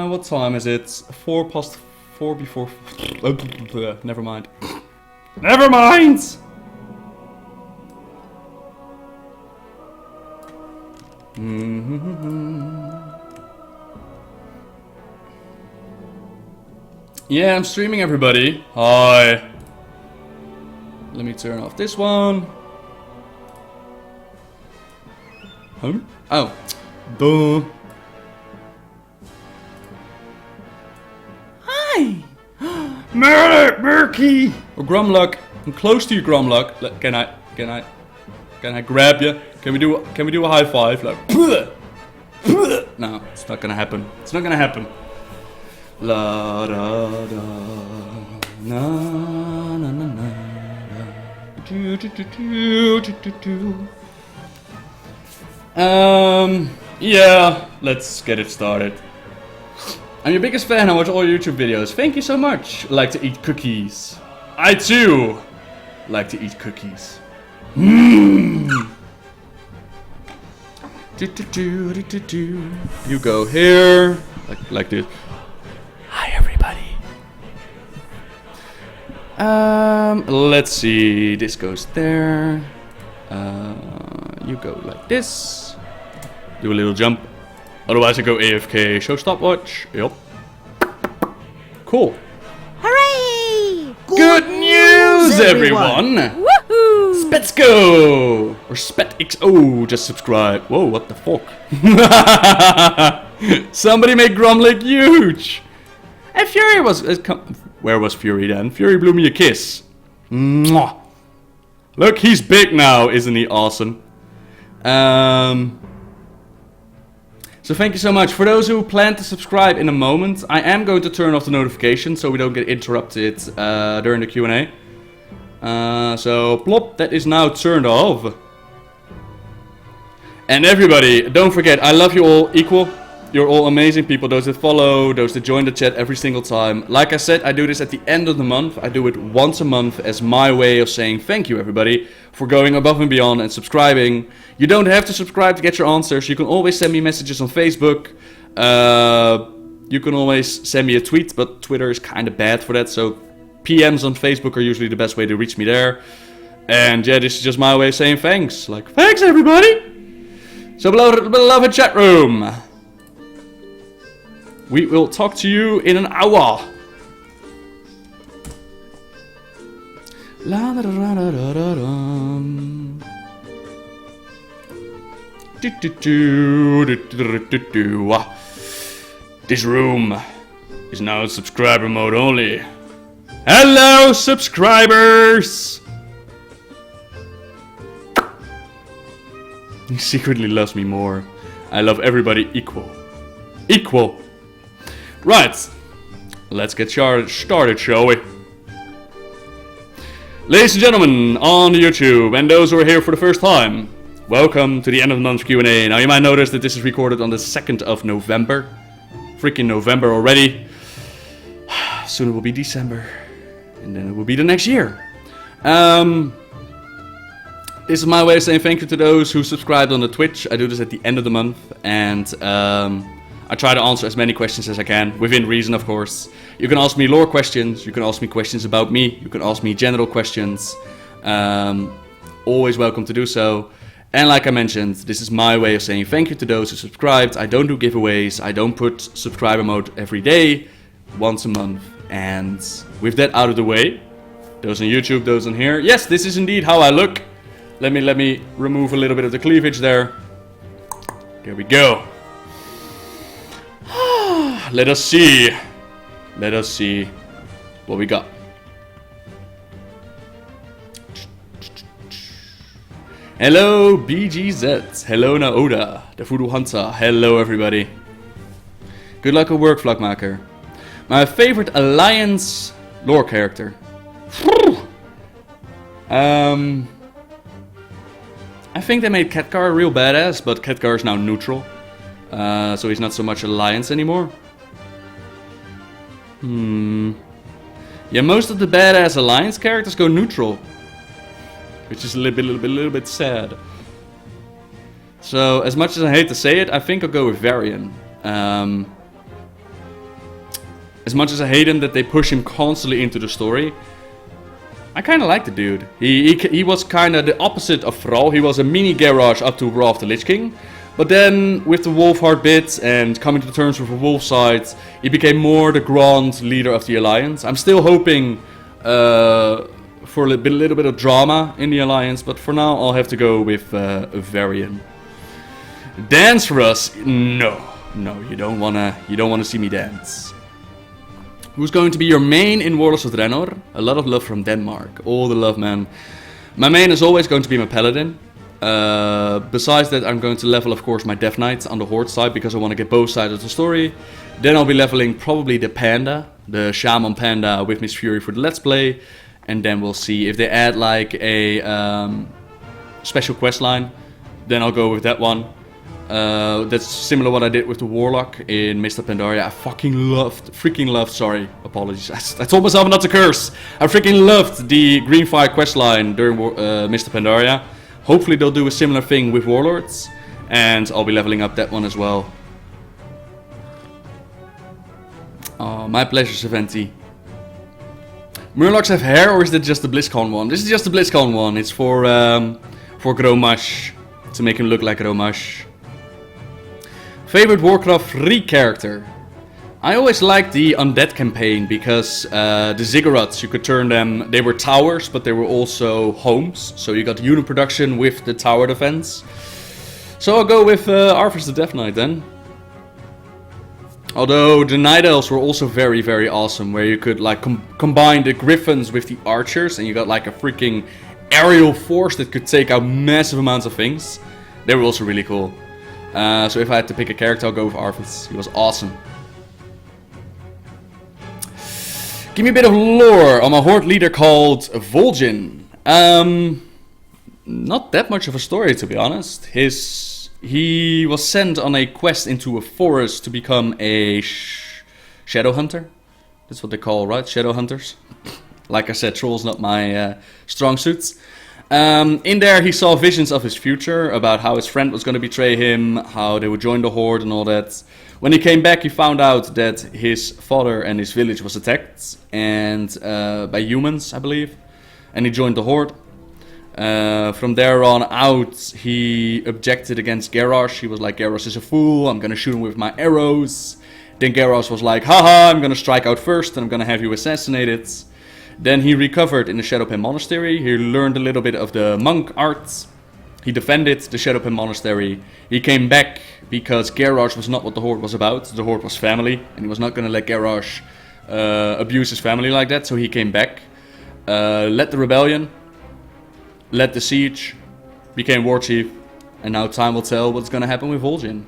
What time is it? 4 past 4 before... Never mind. Never mind! Yeah, I'm streaming, everybody. Hi. Let me turn off this one. Huh? Oh. Duh. Hi. Murky. Or Grumluck. I'm close to you, Grumluck. Can I grab you? Can we do a high five? Like, no, it's not gonna happen. It's not gonna happen. La da da na na na na do do do do do do. Yeah, let's get it started. I'm your biggest fan. I watch all your YouTube videos. Thank you so much. I like to eat cookies. I too like to eat cookies. Mmm. You go here, like this. Hi everybody. Let's see. This goes there. You go like this. Do a little jump. Otherwise I go AFK. Show stopwatch. Yup. Cool. Hooray! Good news, everyone! Woohoo! Spetsko! Or SpetXO, just subscribe. Whoa, what the fuck? Somebody make Grumlick huge! And Fury was... where was Fury then? Fury blew me a kiss. Mwah. Look, he's big now, isn't he awesome? So thank you so much. For those who plan to subscribe in a moment, I am going to turn off the notifications so we don't get interrupted during the Q&A. So plop, that is now turned off. And everybody, don't forget, I love you all equal. You're all amazing people, those that follow, those that join the chat every single time. Like I said, I do this at the end of the month. I do it once a month as my way of saying thank you everybody for going above and beyond and subscribing. You don't have to subscribe to get your answers. You can always send me messages on Facebook. You can always send me a tweet, but Twitter is kind of bad for that. So PMs on Facebook are usually the best way to reach me there. And yeah, this is just my way of saying thanks. Like, thanks everybody! So beloved chat room. We will talk to you in an hour. La da da da da da dum. Do do do do do do do. This room is now subscriber mode only. Hello, subscribers! He secretly loves me more. I love everybody equal. Equal. Right, let's get started, shall we? Ladies and gentlemen, on YouTube, and those who are here for the first time, welcome to the end of the month Q&A. Now you might notice that this is recorded on the 2nd of November. Freaking November already. Soon it will be December. And then it will be the next year. This is my way of saying thank you to those who subscribed on the Twitch. I do this at the end of the month. And I try to answer as many questions as I can, within reason, of course. You can ask me lore questions, you can ask me questions about me, you can ask me general questions. Always welcome to do so. And like I mentioned, this is my way of saying thank you to those who subscribed. I don't do giveaways, I don't put subscriber mode every day, once a month. And with that out of the way, those on YouTube, those on here, yes, this is indeed how I look. Let me remove a little bit of the cleavage there. There we go. Let us see. Let us see what we got. Hello, BGZ. Hello, Naoda. The Voodoo Hunter. Hello, everybody. Good luck at work, Vlakmaker. My favorite Alliance lore character. I think they made Khadgar real badass, but Khadgar is now neutral. So he's not so much Alliance anymore. Yeah, most of the badass Alliance characters go neutral, which is a little bit sad. So, as much as I hate to say it, I think I'll go with Varian. As much as I hate him that they push him constantly into the story, I kind of like the dude. He was kind of the opposite of Thrall. He was a mini Garrosh up to Wrath of the Lich King. But then, with the Wolfheart bit and coming to terms with the Wolf side, he became more the grand leader of the Alliance. I'm still hoping for a little bit of drama in the Alliance, but for now I'll have to go with Varian. Dance for us? No, you don't wanna see me dance. Who's going to be your main in Warlords of Draenor? A lot of love from Denmark. All the love, man. My main is always going to be my Paladin. Besides that, I'm going to level, of course, my Death Knight on the Horde side because I want to get both sides of the story. Then I'll be leveling probably the Panda, the Shaman Panda with Miss Fury for the Let's Play. And then we'll see if they add like a special quest line. Then I'll go with that one. That's similar to what I did with the Warlock in Mist of Pandaria. I freaking loved, sorry, apologies. I told myself not to curse. I freaking loved the Greenfire questline during Mist of Pandaria. Hopefully they'll do a similar thing with Warlords. And I'll be leveling up that one as well. Oh, my pleasure, Saventi. Murlocs have hair, or is that just the BlizzCon one? This is just the BlizzCon one. It's for Gromash, to make him look like Gromash. Favorite Warcraft 3 character? I always liked the Undead campaign because the Ziggurats, you could turn them, they were towers, but they were also homes. So you got unit production with the tower defense. So I'll go with Arthas the Death Knight then. Although the Night Elves were also very, very awesome, where you could like combine the Griffins with the Archers, and you got like a freaking aerial force that could take out massive amounts of things. They were also really cool. So if I had to pick a character, I'll go with Arthas. He was awesome. Give me a bit of lore on a horde leader called Vol'jin. Not that much of a story, to be honest. He was sent on a quest into a forest to become a shadow hunter. That's what they call, right? Shadow hunters. Like I said, troll's not my strong suits. In there he saw visions of his future, about how his friend was going to betray him, how they would join the horde and all that. When he came back, he found out that his father and his village was attacked, and by humans, I believe, and he joined the horde. From there on out, he objected against Garrosh. He was like, Garrosh is a fool, I'm gonna shoot him with my arrows. Then Garrosh was like, haha, I'm gonna strike out first and I'm gonna have you assassinated. Then he recovered in the Shadowpen Monastery. He learned a little bit of the monk art. He defended the Shadowpen Monastery. He came back because Garrosh was not what the horde was about. The horde was family, and he was not gonna let Garrosh abuse his family like that. So he came back, led the rebellion, led the siege, became war chief, and now time will tell what's gonna happen with Vol'jin.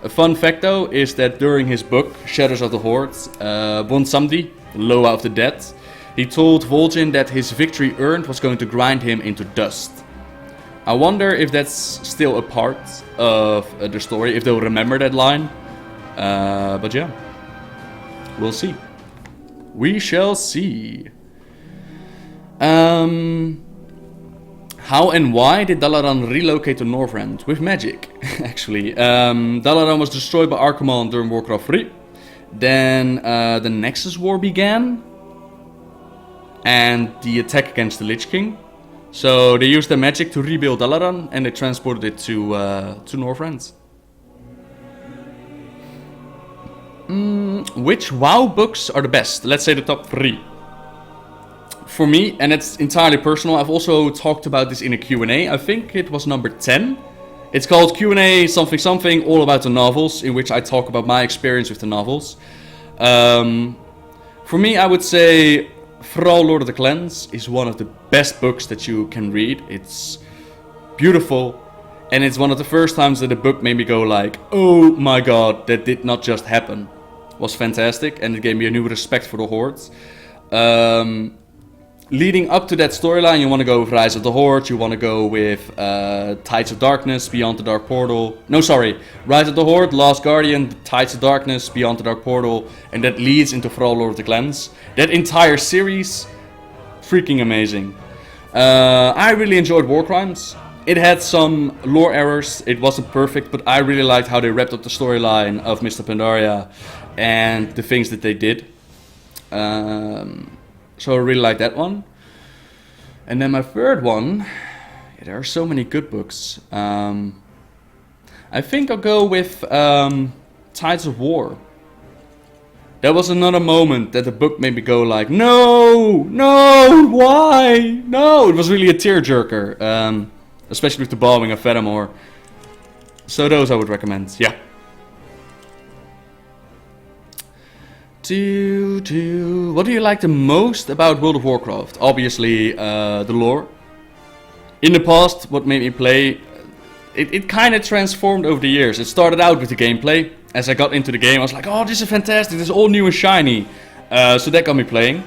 A fun fact though is that during his book Shadows of the Horde, Bon Samedi, Loa of the Dead, he told Vol'jin that his victory earned was going to grind him into dust. I wonder if that's still a part of the story, if they'll remember that line. But yeah, we'll see. We shall see. How and why did Dalaran relocate to Northrend? With magic, actually. Dalaran was destroyed by Archimonde during Warcraft 3. Then the Nexus War began. And the attack against the Lich King. So they used their magic to rebuild Dalaran and they transported it to Northrend. Which WoW books are the best? Let's say the top 3. For me, and it's entirely personal, I've also talked about this in a Q&A. I think it was number 10. It's called Q&A something something, all about the novels, in which I talk about my experience with the novels. For me, I would say Thrall Lord of the Clans is one of the best books that you can read. It's beautiful, and it's one of the first times that a book made me go like, oh my god, that did not just happen. It was fantastic, and it gave me a new respect for the Hordes. Leading up to that storyline, you want to go with Rise of the Horde, you want to go with Tides of Darkness, Beyond the Dark Portal. No, sorry, Rise of the Horde, Last Guardian, Tides of Darkness, Beyond the Dark Portal, and that leads into Thrall Lord of the Clans. That entire series, freaking amazing. I really enjoyed War Crimes. It had some lore errors, it wasn't perfect, but I really liked how they wrapped up the storyline of Mr. Pandaria and the things that they did. So I really like that one. And then my third one, yeah, there are so many good books. I think I'll go with Tides of War. That was another moment that the book made me go like, no, why? No, it was really a tearjerker, especially with the bombing of Fedamore. So those I would recommend, yeah. What do you like the most about World of Warcraft? Obviously, the lore. In the past, what made me play, it kind of transformed over the years. It started out with the gameplay. As I got into the game, I was like, oh, this is fantastic, this is all new and shiny. So that got me playing.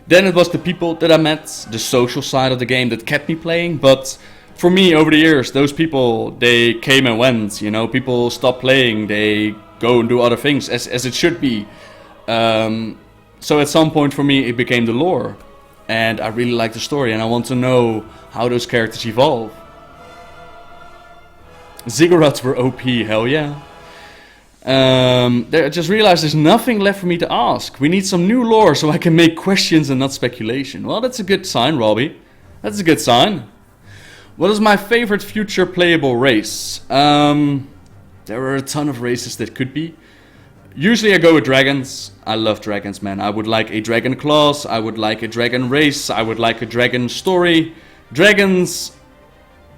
Then it was the people that I met, the social side of the game that kept me playing. But for me, over the years, those people, they came and went. You know, people stop playing, they go and do other things, as it should be. So at some point for me, it became the lore. And I really like the story, and I want to know how those characters evolve. Ziggurats were OP, hell yeah. I just realized there's nothing left for me to ask. We need some new lore so I can make questions and not speculation. Well, that's a good sign, Robbie. That's a good sign. What is my favorite future playable race? There are a ton of races that could be. Usually I go with dragons. I love dragons, man. I would like a dragon class. I would like a dragon race. I would like a dragon story. Dragons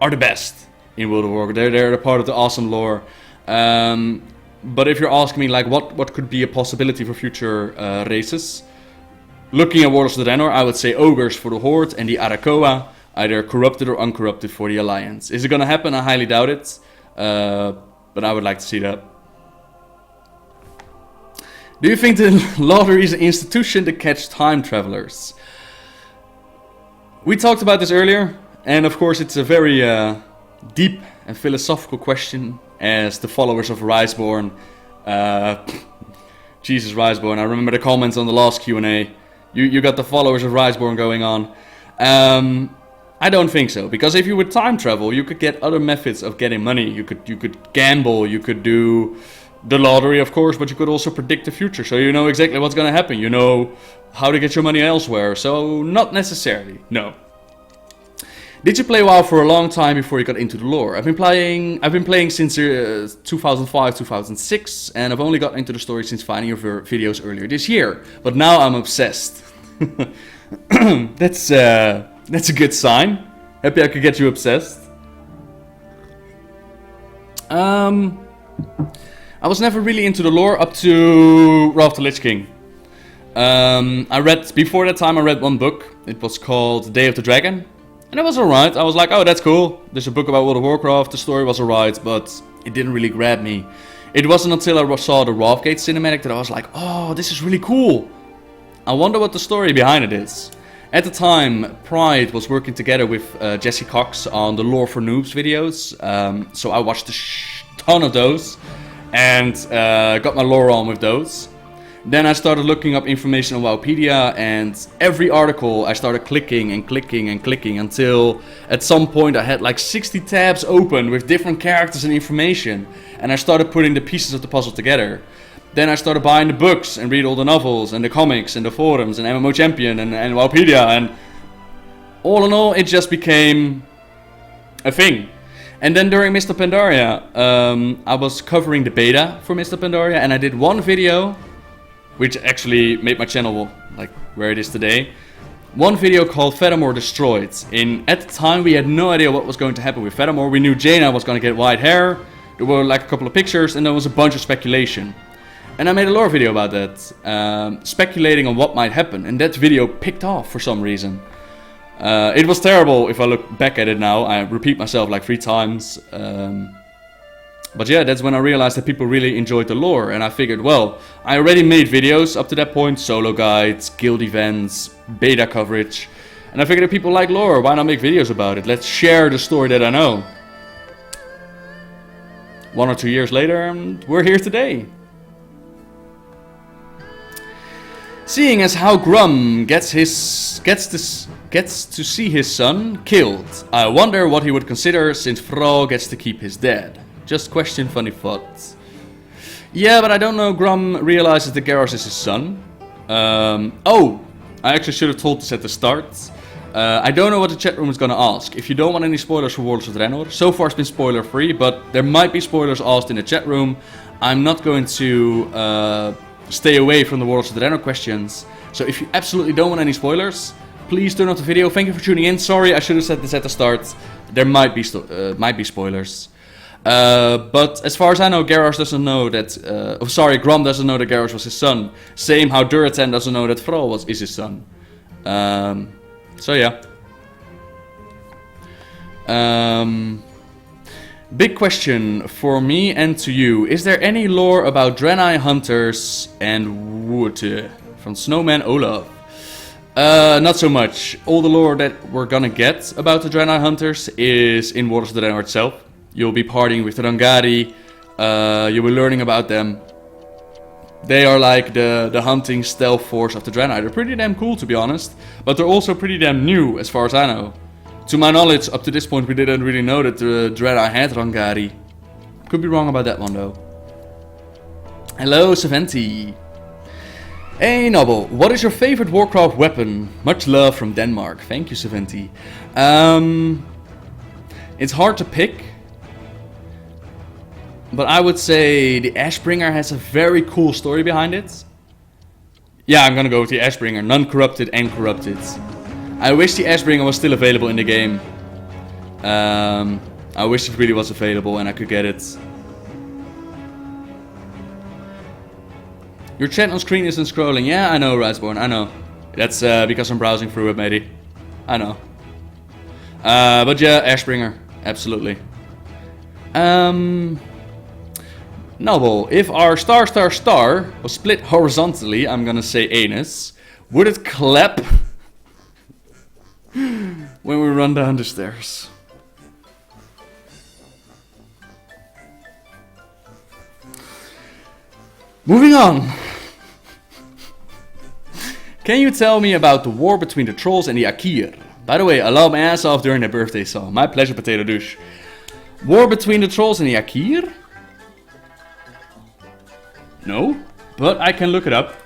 are the best in World of Warcraft. They're a part of the awesome lore. But if you're asking me like what could be a possibility for future races, looking at Warlords of Draenor, I would say ogres for the Horde and the Arakoa, either corrupted or uncorrupted for the Alliance. Is it gonna happen? I highly doubt it, but I would like to see that. Do you think the lottery is an institution to catch time travelers? We talked about this earlier, and of course it's a very deep and philosophical question. As the followers of Riseborn, Jesus Riseborn, I remember the comments on the last Q&A. You got the followers of Riseborn going on. I don't think so, because if you would time travel, you could get other methods of getting money. You could gamble, you could do the lottery, of course, but you could also predict the future, so you know exactly what's going to happen. You know how to get your money elsewhere, so not necessarily, no. Did you play WoW for a long time before you got into the lore? I've been playing since 2005, 2006, and I've only got into the story since finding your videos earlier this year. But now I'm obsessed. That's a good sign. Happy I could get you obsessed. I was never really into the lore up to Wrath of the Lich King. Before that time I read one book. It was called Day of the Dragon. And it was alright. I was like, oh, that's cool. There's a book about World of Warcraft. The story was alright, but it didn't really grab me. It wasn't until I saw the Wrathgate cinematic that I was like, oh, this is really cool. I wonder what the story behind it is. At the time, Pride was working together with Jesse Cox on the Lore for Noobs videos. So I watched a ton of those and got my lore on with those. Then I started looking up information on Wowpedia, and every article I started clicking and clicking and clicking until at some point I had like 60 tabs open with different characters and information, and I started putting the pieces of the puzzle together. Then I started buying the books and read all the novels and the comics and the forums and MMO Champion and Wowpedia, and all in all it just became a thing. And then during Mr. Pandaria, I was covering the beta for Mr. Pandaria, and I did one video which actually made my channel like where it is today. One video called Fedamore Destroyed. At the time we had no idea what was going to happen with Fedamore. We knew Jaina was going to get white hair. There were like a couple of pictures and there was a bunch of speculation. And I made a lore video about that, speculating on what might happen. And that video picked off for some reason. It was terrible if I look back at it now. I repeat myself like 3 times. But yeah, that's when I realized that people really enjoyed the lore, and I figured, well, I already made videos up to that point, solo guides, guild events, beta coverage, and I figured if people like lore, why not make videos about it? Let's share the story that I know. 1 or 2 years later, we're here today. Seeing as how Grum gets to see his son killed, I wonder what he would consider since Thrall gets to keep his dad. Just question funny thoughts. Yeah, but I don't know Grum realizes that Garros is his son. Oh, I actually should have told this at the start. I don't know what the chat room is gonna ask. If you don't want any spoilers for Warlords of Draenor, so far it's been spoiler free, but there might be spoilers asked in the chat room. I'm not going to stay away from the Warlords of Draenor questions. So if you absolutely don't want any spoilers, please turn off the video. Thank you for tuning in. Sorry, I should have said this at the start. There might be spoilers. But as far as I know, Garrosh doesn't know that... Grom doesn't know that Garrosh was his son. Same how Duratan doesn't know that Thrall is his son. So yeah. Big question for me and to you. Is there any lore about Draenei hunters and wood? From Snowman Olaf. Not so much. All the lore that we're gonna get about the Draenei hunters is in Warlords of Draenor itself. You'll be partying with the Rangari. You'll be learning about them. They are like the hunting stealth force of the Draenei. They're pretty damn cool, to be honest. But they're also pretty damn new, as far as I know. To my knowledge, up to this point, we didn't really know that the Draenei had Rangari. Could be wrong about that one, though. Hello, Saventi. Hey, Noble. What is your favorite Warcraft weapon? Much love from Denmark. Thank you, Saventi. It's hard to pick. But I would say the Ashbringer has a very cool story behind it. Yeah, I'm gonna go with the Ashbringer. Non-corrupted and corrupted. I wish the Ashbringer was still available in the game. I wish it really was available and I could get it. Your chat on screen isn't scrolling. Yeah, I know, Riseborn. I know. That's because I'm browsing through it, matey. I know. But yeah, Ashbringer. Absolutely. Noble, if our star was split horizontally, I'm gonna say anus, would it clap when we run down the stairs? Moving on. Can you tell me about the war between the trolls and the Akir? By the way, I love my ass off during their birthday song. My pleasure, Potato Douche. War between the trolls and the Akir? No, but I can look it up.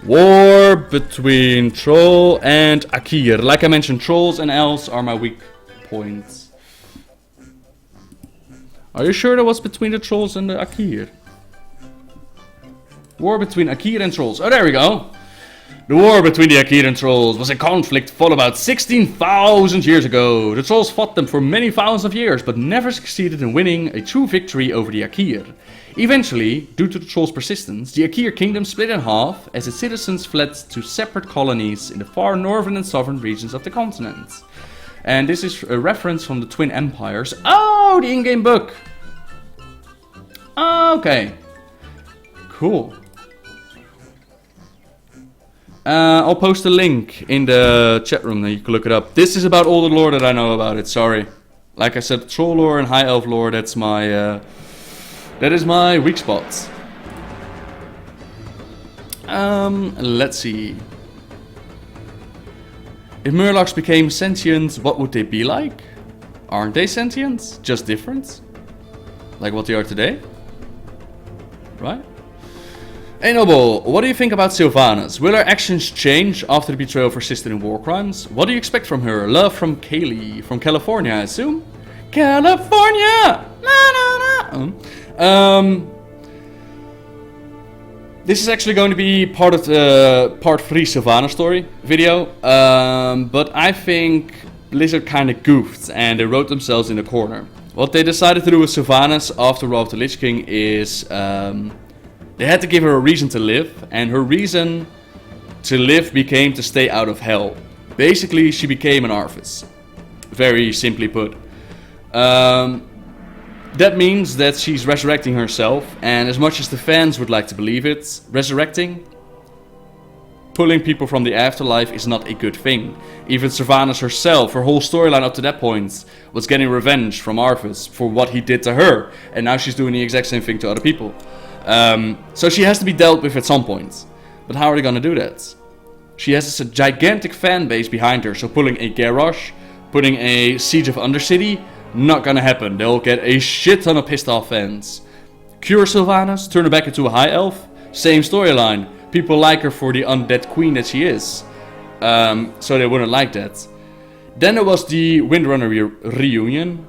War between troll and Akir. Like I mentioned, trolls and elves are my weak points. Are you sure that was between the trolls and the Akir? War between Akir and trolls. Oh, there we go. The war between the Akir and trolls was a conflict fought about 16,000 years ago. The trolls fought them for many thousands of years, but never succeeded in winning a true victory over the Akir. Eventually, due to the trolls' persistence, the Akir kingdom split in half as its citizens fled to separate colonies in the far northern and southern regions of the continent. And this is a reference from the Twin Empires. Oh, the in-game book! Okay. Cool. I'll post a link in the chat room that you can look it up. This is about all the lore that I know about it, sorry. Like I said, troll lore and high elf lore, that's my... that is my weak spot. Let's see. If Murlocs became sentient, what would they be like? Aren't they sentient? Just different? Like what they are today? Right? Hey Noble, what do you think about Sylvanas? Will her actions change after the betrayal of her sister in war crimes? What do you expect from her? Love from Kaylee, from California, I assume? California! Na, na, na. This is actually going to be part of the part 3 Sylvanas story video, but I think Blizzard kind of goofed and they wrote themselves in the corner. What they decided to do with Sylvanas after Wrath of the Lich King is they had to give her a reason to live, and her reason to live became to stay out of hell. Basically, she became an Arthas. Very simply put. That means that she's resurrecting herself, and as much as the fans would like to believe it, resurrecting, pulling people from the afterlife is not a good thing. Even Sylvanas herself, her whole storyline up to that point, was getting revenge from Arthas for what he did to her, and now she's doing the exact same thing to other people. So she has to be dealt with at some point. But how are they gonna do that? She has a gigantic fan base behind her, so pulling a Garrosh, putting a Siege of Undercity, not gonna happen. They'll get a shit ton of pissed off fans. Cure Sylvanas, turn her back into a high elf, Same storyline. People like her for the undead queen that she is. So they wouldn't like that. Then there was the Windrunner reunion.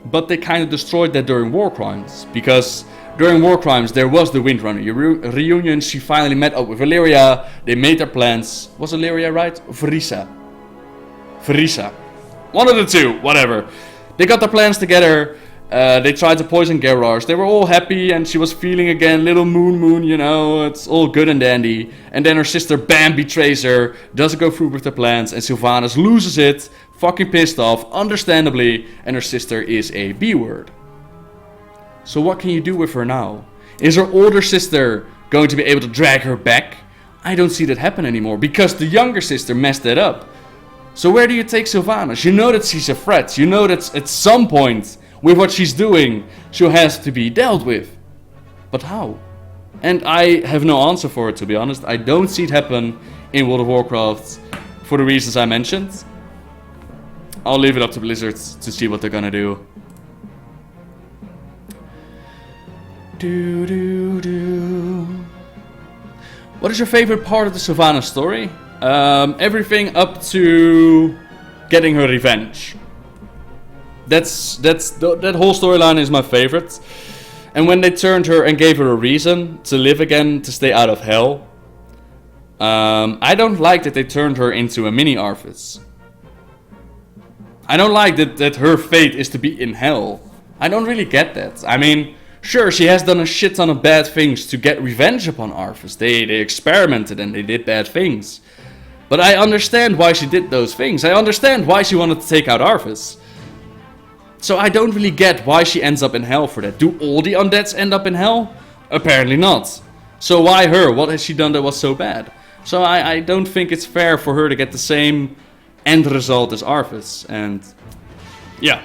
But they kind of destroyed that during War Crimes. Because during War Crimes there was the Windrunner reunion. She finally met up with Valyria. They made their plans. Was Valyria right? Vrisa. One of the two, whatever. They got their plans together. They tried to poison Gerars. They were all happy and she was feeling again, little moon, you know, it's all good and dandy. And then her sister Bam betrays her, doesn't go through with the plans, and Sylvanas loses it, fucking pissed off, understandably, and her sister is a B-word. So what can you do with her now? Is her older sister going to be able to drag her back? I don't see that happen anymore, because the younger sister messed that up. So where do you take Sylvanas? You know that she's a threat, you know that at some point, with what she's doing, she has to be dealt with. But how? And I have no answer for it, to be honest. I don't see it happen in World of Warcraft for the reasons I mentioned. I'll leave it up to Blizzard to see what they're gonna do. What is your favorite part of the Sylvanas story? Everything up to getting her revenge. That whole storyline is my favorite. And when they turned her and gave her a reason to live again, to stay out of hell. I don't like that they turned her into a mini Arthas. I don't like that her fate is to be in hell. I don't really get that. I mean, sure, she has done a shit ton of bad things to get revenge upon Arthas. They experimented and they did bad things. But I understand why she did those things. I understand why she wanted to take out Arthas. So I don't really get why she ends up in hell for that. Do all the undeads end up in hell? Apparently not. So why her? What has she done that was so bad? So I don't think it's fair for her to get the same end result as Arthas. And yeah.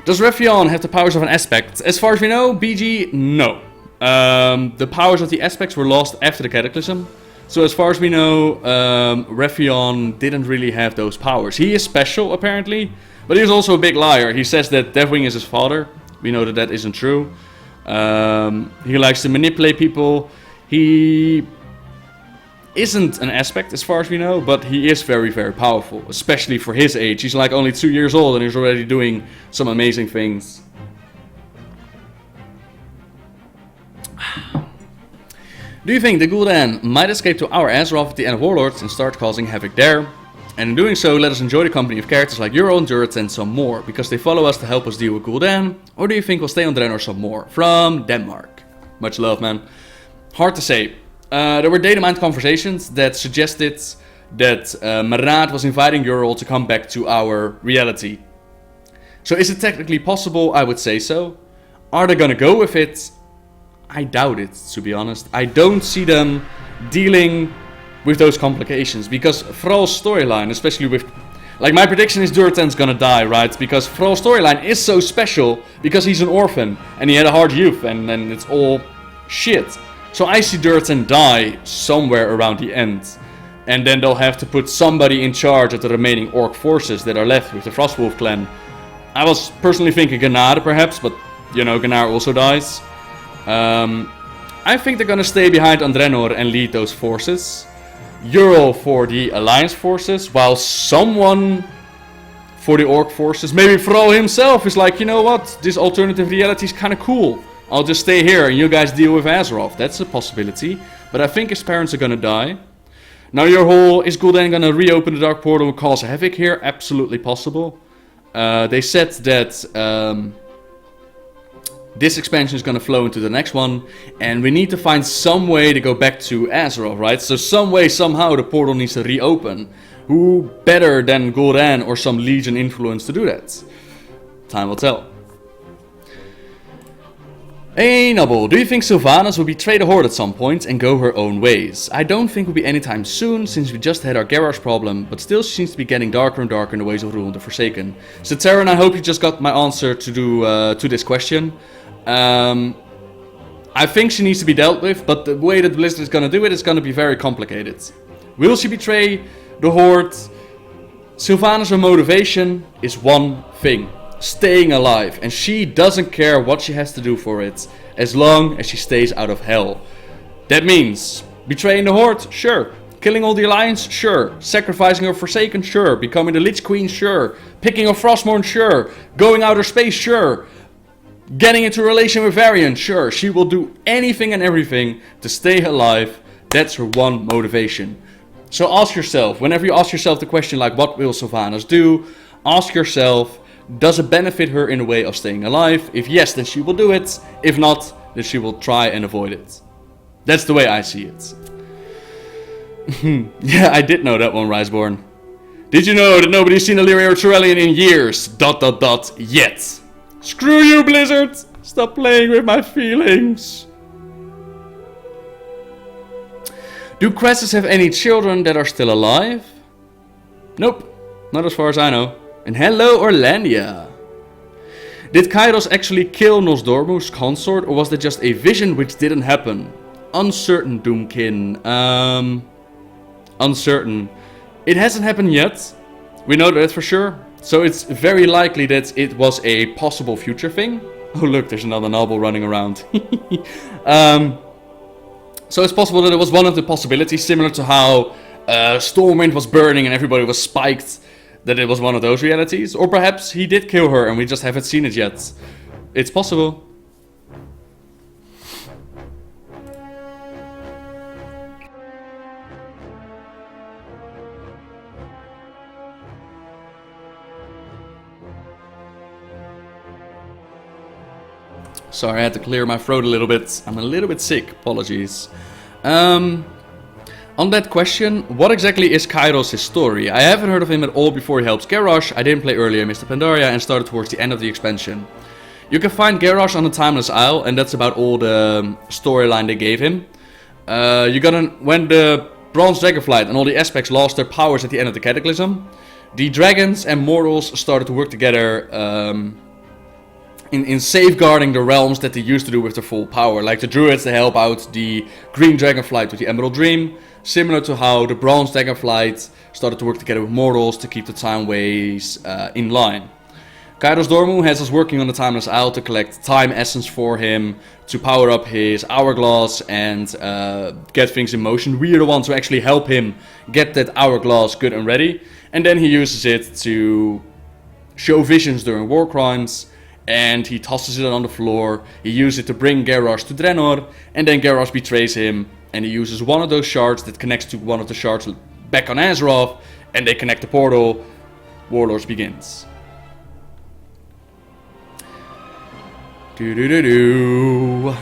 Does Wrathion have the powers of an aspect? As far as we know, BG, no. The powers of the aspects were lost after the Cataclysm. So as far as we know, Wrathion didn't really have those powers. He is special, apparently. But he's also a big liar. He says that Deathwing is his father. We know that that isn't true. He likes to manipulate people. He isn't an aspect as far as we know, but he is very, very powerful. Especially for his age. He's like only 2 years old and he's already doing some amazing things. Do you think the Gul'dan might escape to our Azeroth at the end of Warlords and start causing havoc there? And in doing so, let us enjoy the company of characters like Euro and Durtz and some more, because they follow us to help us deal with Gul'dan, or do you think we'll stay on Draenor some more? From Denmark. Much love, man. Hard to say. There were data-mined conversations that suggested that Maraad was inviting Euro to come back to our reality. So is it technically possible? I would say so. Are they gonna go with it? I doubt it, to be honest. I don't see them dealing with those complications, because Thrall's storyline, especially with, like, my prediction is Durthan's gonna die, right? Because Thrall's storyline is so special because he's an orphan and he had a hard youth, and then it's all shit. So I see Durthan die somewhere around the end, and then they'll have to put somebody in charge of the remaining orc forces that are left with the Frostwolf clan. I was personally thinking Gnar perhaps, but you know, Gnar also dies. I think they're gonna stay behind on Draenor and lead those forces. Euro for the Alliance forces, while someone for the Orc forces, maybe Thrall himself, is like, you know what, this alternative reality is kind of cool. I'll just stay here and you guys deal with Azeroth. That's a possibility, but I think his parents are gonna die. Now your whole, is Gul'dan gonna reopen the Dark Portal and cause havoc here? Absolutely possible. They said that this expansion is going to flow into the next one, and we need to find some way to go back to Azeroth, right? So some way, somehow, the portal needs to reopen. Who better than Gul'dan or some Legion influence to do that? Time will tell. Hey Nubble, do you think Sylvanas will betray the Horde at some point and go her own ways? I don't think it will be anytime soon, since we just had our garage problem, but still she seems to be getting darker and darker in the ways of Rule and the Forsaken. So Terran, I hope you just got my answer to this question. I think she needs to be dealt with, but the way that Blizzard is going to do it is going to be very complicated. Will she betray the Horde? Sylvanas' motivation is one thing. staying alive, and she doesn't care what she has to do for it, as long as she stays out of hell. That means betraying the Horde, sure. Killing all the Alliance, sure. Sacrificing her Forsaken, sure. Becoming the Lich Queen, sure. Picking a Frostmourne, sure. Going outer space, sure. Getting into a relation with Wrathion, sure. She will do anything and everything to stay alive. That's her one motivation. So ask yourself, whenever you ask yourself the question like, what will Sylvanas do? Ask yourself, does it benefit her in a way of staying alive? If yes, then she will do it. If not, then she will try and avoid it. That's the way I see it. Yeah, I did know that one, Riseborn. Did you know that nobody's seen a Lyria or Turellian in years? ... Yet. Screw you, Blizzard! Stop playing with my feelings. Do Cresses have any children that are still alive? Nope, not as far as I know. And hello, Orlandia. Did Kairos actually kill Nosdormu's consort, or was that just a vision which didn't happen? Uncertain, Doomkin. Uncertain. It hasn't happened yet. We know that for sure. So it's very likely that it was a possible future thing. Oh look, there's another noble running around. So it's possible that it was one of the possibilities, similar to how Stormwind was burning and everybody was spiked, that it was one of those realities. Or perhaps he did kill her and we just haven't seen it yet. It's possible. Sorry, I had to clear my throat a little bit. I'm a little bit sick, apologies. On that question, what exactly is Kairos' story? I haven't heard of him at all before he helps Garrosh. I didn't play earlier Mr. Pandaria and started towards the end of the expansion. You can find Garrosh on the Timeless Isle, and that's about all the storyline they gave him. When the Bronze Dragonflight and all the aspects lost their powers at the end of the Cataclysm, the dragons and mortals started to work together in safeguarding the realms that they used to do with their full power. Like the druids, they help out the green dragonflight with the Emerald Dream, similar to how the bronze dragonflight started to work together with mortals to keep the time ways in line. Kairozdormu has us working on the Timeless Isle to collect time essence for him, to power up his hourglass and get things in motion. We are the ones who actually help him get that hourglass good and ready, and then he uses it to show visions during war crimes. And he tosses it on the floor. He uses it to bring Garrosh to Draenor. And then Garrosh betrays him. And he uses one of those shards that connects to one of the shards back on Azeroth. And they connect the portal. Warlords begins. No,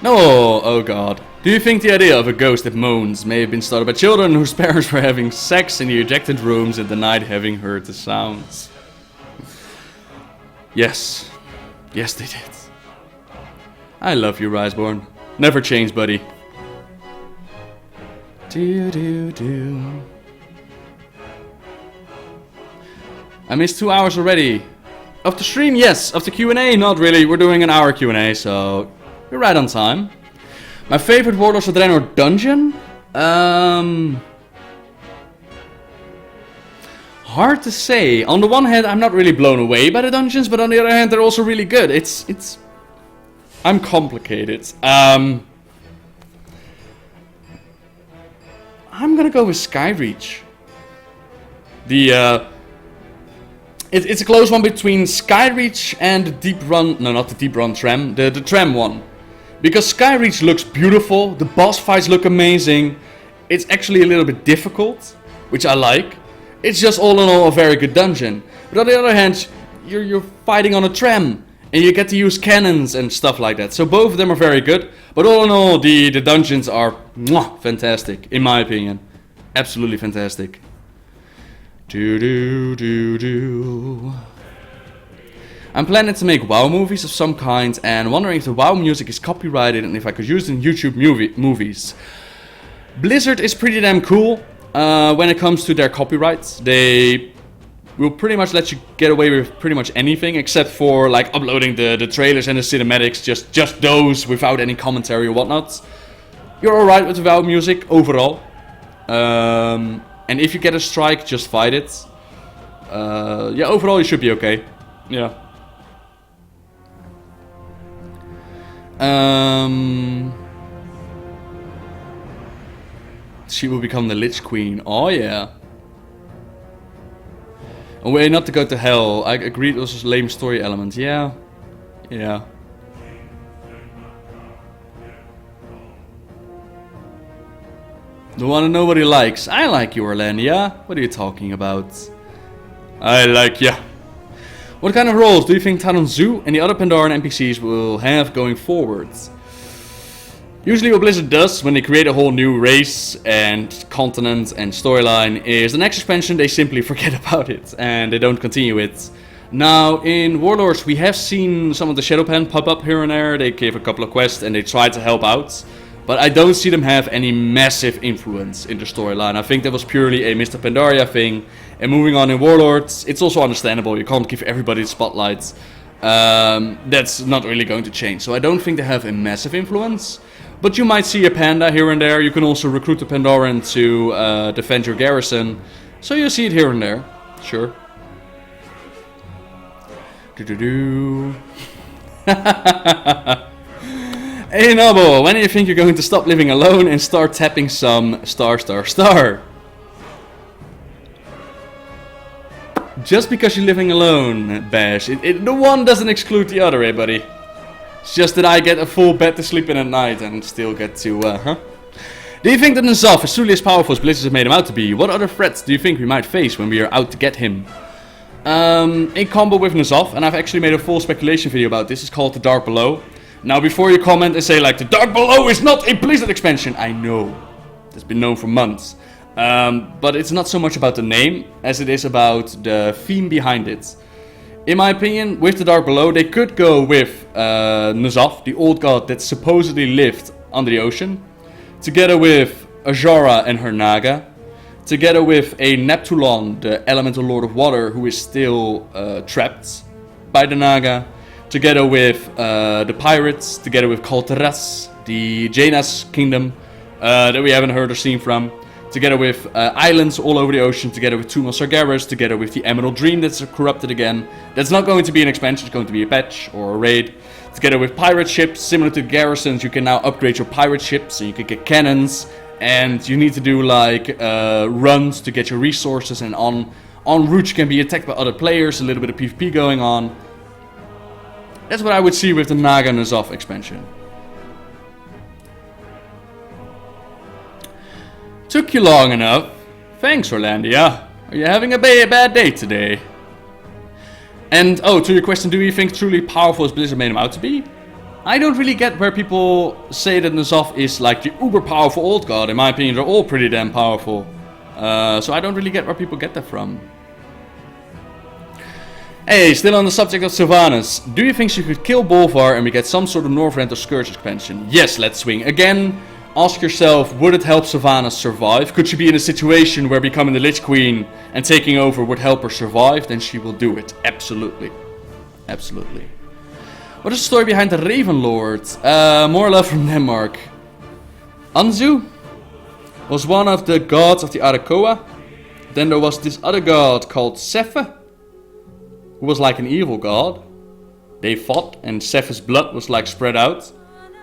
oh god. Do you think the idea of a ghost that moans may have been started by children whose parents were having sex in the ejected rooms and denied having heard the sounds? Yes. Yes, they did. I love you, Riseborn. Never change, buddy. I missed 2 hours already. Of the stream, yes. Of the Q&A, not really. We're doing an hour Q&A, so we're right on time. My favorite Warlords of Draenor dungeon? Hard to say. On the one hand, I'm not really blown away by the dungeons, but on the other hand, they're also really good. I'm complicated. I'm gonna go with Skyreach. It's a close one between Skyreach and the Deep Run. No, not the Deep Run Tram. The Tram one. Because Skyreach looks beautiful. The boss fights look amazing. It's actually a little bit difficult, which I like. It's just all in all a very good dungeon. But on the other hand, you're fighting on a tram. And you get to use cannons and stuff like that. So both of them are very good. But all in all, the dungeons are fantastic, in my opinion. Absolutely fantastic. I'm planning to make WoW movies of some kind. And wondering if the WoW music is copyrighted and if I could use it in YouTube movies. Blizzard is pretty damn cool. When it comes to their copyrights, they will pretty much let you get away with pretty much anything except for like uploading the trailers and the cinematics, just those without any commentary or whatnot. You're alright with the WoW music overall. And if you get a strike, just fight it. Yeah, overall you should be okay. Yeah. She will become the Lich Queen. Oh yeah. A way not to go to hell. I agreed it was a lame story element. Yeah. Yeah. The one nobody likes. I like you, Orlandia. What are you talking about? I like ya. What kind of roles do you think Talon Zoo and the other Pandaren NPCs will have going forward? Usually what Blizzard does when they create a whole new race and continent and storyline is the next expansion they simply forget about it and they don't continue it. Now in Warlords we have seen some of the Shadowpan pop up here and there. They gave a couple of quests and they tried to help out. But I don't see them have any massive influence in the storyline. I think that was purely a Mr. Pandaria thing. And moving on in Warlords, it's also understandable. You can't give everybody the spotlights. That's not really going to change. So I don't think they have a massive influence. But you might see a panda here and there. You can also recruit a Pandaren to defend your garrison. So you see it here and there. Sure. Hey Noble, when do you think you're going to stop living alone and start tapping some star? Just because you're living alone, Bash. The one doesn't exclude the other, eh, buddy? It's just that I get a full bed to sleep in at night and still get to, Do you think that N'Zoth is truly as powerful as Blizzard has made him out to be? What other threats do you think we might face when we are out to get him? In combo with N'Zoth, and I've actually made a full speculation video about this, it's called The Dark Below. Now before you comment and say like, The Dark Below is not a Blizzard expansion, I know. It's been known for months. But it's not so much about the name as it is about the theme behind it. In my opinion, with The Dark Below, they could go with N'Zoth, the old god that supposedly lived under the ocean, together with Azora and her Naga, together with a Neptulon, the elemental lord of water, who is still trapped by the Naga, together with the pirates, together with Kalteras, the Jaina's kingdom that we haven't heard or seen from, together with islands all over the ocean, together with Tumal Sargeras, together with the Emerald Dream that's corrupted again. That's not going to be an expansion, it's going to be a patch or a raid. Together with pirate ships, similar to garrisons, you can now upgrade your pirate ships and you can get cannons. And you need to do like runs to get your resources, and on route you can be attacked by other players, a little bit of PvP going on. That's what I would see with the Naga N'Zoth expansion. Took you long enough. Thanks, Orlandia. Are you having a bad day today? And, oh, to your question, do you think truly powerful as Blizzard made him out to be? I don't really get where people say that N'Zoth is like the uber powerful old god. In my opinion, they're all pretty damn powerful. So I don't really get where people get that from. Hey, still on the subject of Sylvanas. Do you think she could kill Bolvar and we get some sort of Northrend or Scourge expansion? Yes, let's swing. Again, ask yourself, would it help Sylvanas survive? Could she be in a situation where becoming the Lich Queen and taking over would help her survive? Then she will do it. Absolutely. Absolutely. What is the story behind the Raven Lord? More love from Denmark. Anzu was one of the gods of the Arakoa. Then there was this other god called Sephe, who was like an evil god. They fought and Seph's blood was like spread out.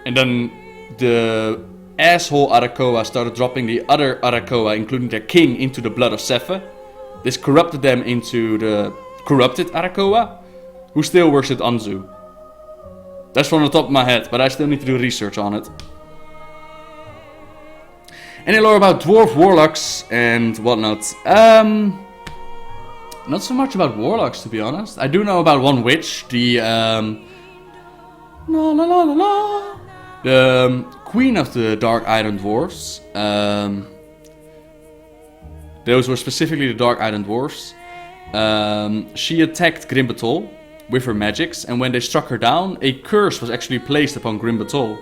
And then the asshole Arakoa started dropping the other Arakoa, including their king, into the blood of Sephe. This corrupted them into the corrupted Arakoa, who still worshipped Anzu. That's from the top of my head, but I still need to do research on it. Any lore about dwarf warlocks and whatnot? Not so much about warlocks, to be honest. I do know about one witch, the the queen of the Dark Island Dwarfs. Those were specifically the Dark Island Dwarfs. She attacked Grimbatol with her magics, and when they struck her down, a curse was actually placed upon Grimbatol.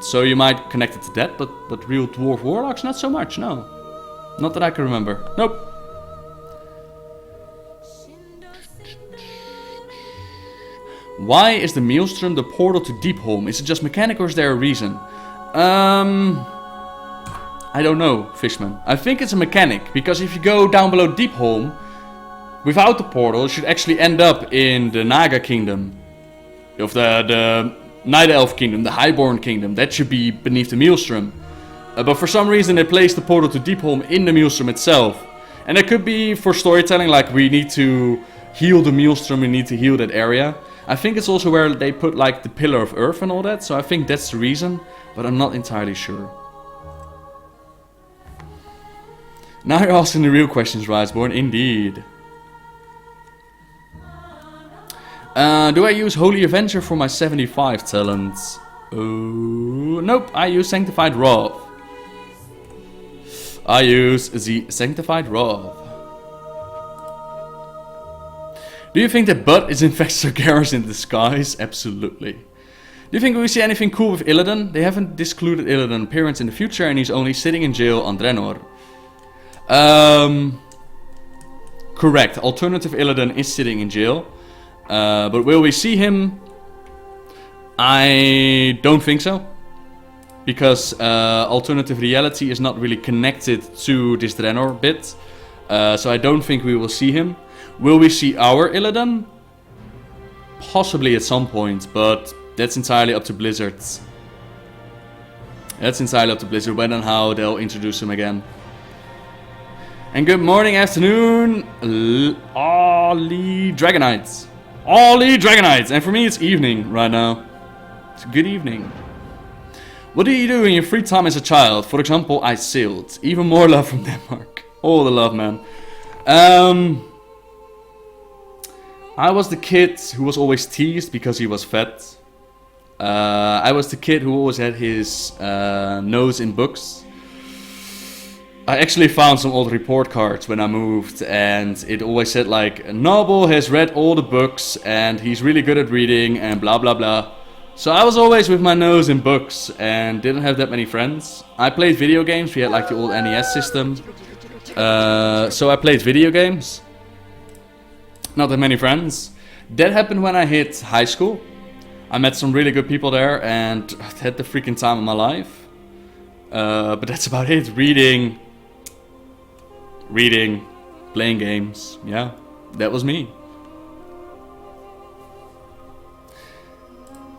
So you might connect it to that, but real dwarf warlocks, not so much, no. Not that I can remember. Nope. Why is the Maelstrom the portal to Deepholm? Is it just mechanic or is there a reason? I don't know, Fishman. I think it's a mechanic, because if you go down below Deepholm, without the portal, you should actually end up in the Naga Kingdom. Of the Night Elf Kingdom, the Highborn Kingdom, that should be beneath the Maelstrom. But for some reason they placed the portal to Deepholm in the Maelstrom itself. And it could be for storytelling, like we need to heal the Maelstrom, we need to heal that area. I think it's also where they put like the Pillar of Earth and all that, so I think that's the reason, but I'm not entirely sure. Now you're asking the real questions, Riseborn, indeed. Do I use Holy Avenger for my 75 talents? Nope, I use Sanctified Wrath. I use the Sanctified Wrath. Do you think that Bud is in fact Sargeras in disguise? Absolutely. Do you think we see anything cool with Illidan? They haven't discluded Illidan's appearance in the future and he's only sitting in jail on Draenor. Correct. Alternative Illidan is sitting in jail. But will we see him? I don't think so. Because alternative reality is not really connected to this Draenor bit. So I don't think we will see him. Will we see our Illidan? Possibly at some point, but that's entirely up to Blizzard. That's entirely up to Blizzard when and how they'll introduce him again. And good morning, afternoon, Ollie Dragonites. Ollie Dragonites! And for me it's evening right now. It's a good evening. What did you do in your free time as a child? For example, I sailed. Even more love from Denmark. All the love, man. I was the kid who was always teased because he was fat. I was the kid who always had his nose in books. I actually found some old report cards when I moved and it always said like, Noble has read all the books and he's really good at reading and blah blah blah. So I was always with my nose in books and didn't have that many friends. I played video games, we had like the old NES system. So I played video games. Not that many friends. That happened when I hit high school. I met some really good people there and had the freaking time of my life. But that's about it. Reading, playing games. Yeah, that was me.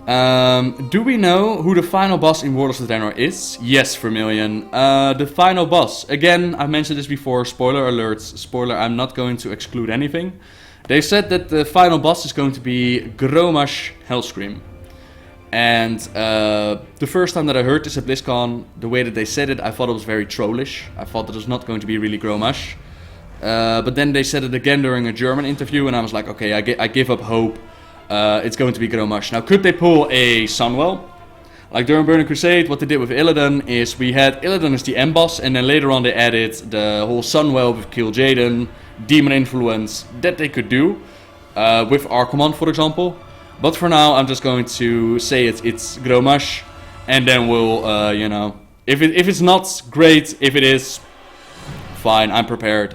Do we know who the final boss in Warlords of Draenor is? Yes, Vermilion. The final boss. Again, I've mentioned this before. Spoiler alerts. Spoiler, I'm not going to exclude anything. They said that the final boss is going to be Gromash Hellscream. And the first time that I heard this at BlizzCon, the way that they said it, I thought it was very trollish. I thought that it was not going to be really Gromash. But then they said it again during a German interview and I was like, okay, I give up hope. It's going to be Gromash. Now, could they pull a Sunwell? Like during Burning Crusade, what they did with Illidan is we had Illidan as the end boss, and then later on they added the whole Sunwell with Kill Jaden, Demon Influence, that they could do. With Archimon, for example. But for now, I'm just going to say it's Gromash, and then we'll, you know, if it's not great, if it is, fine, I'm prepared.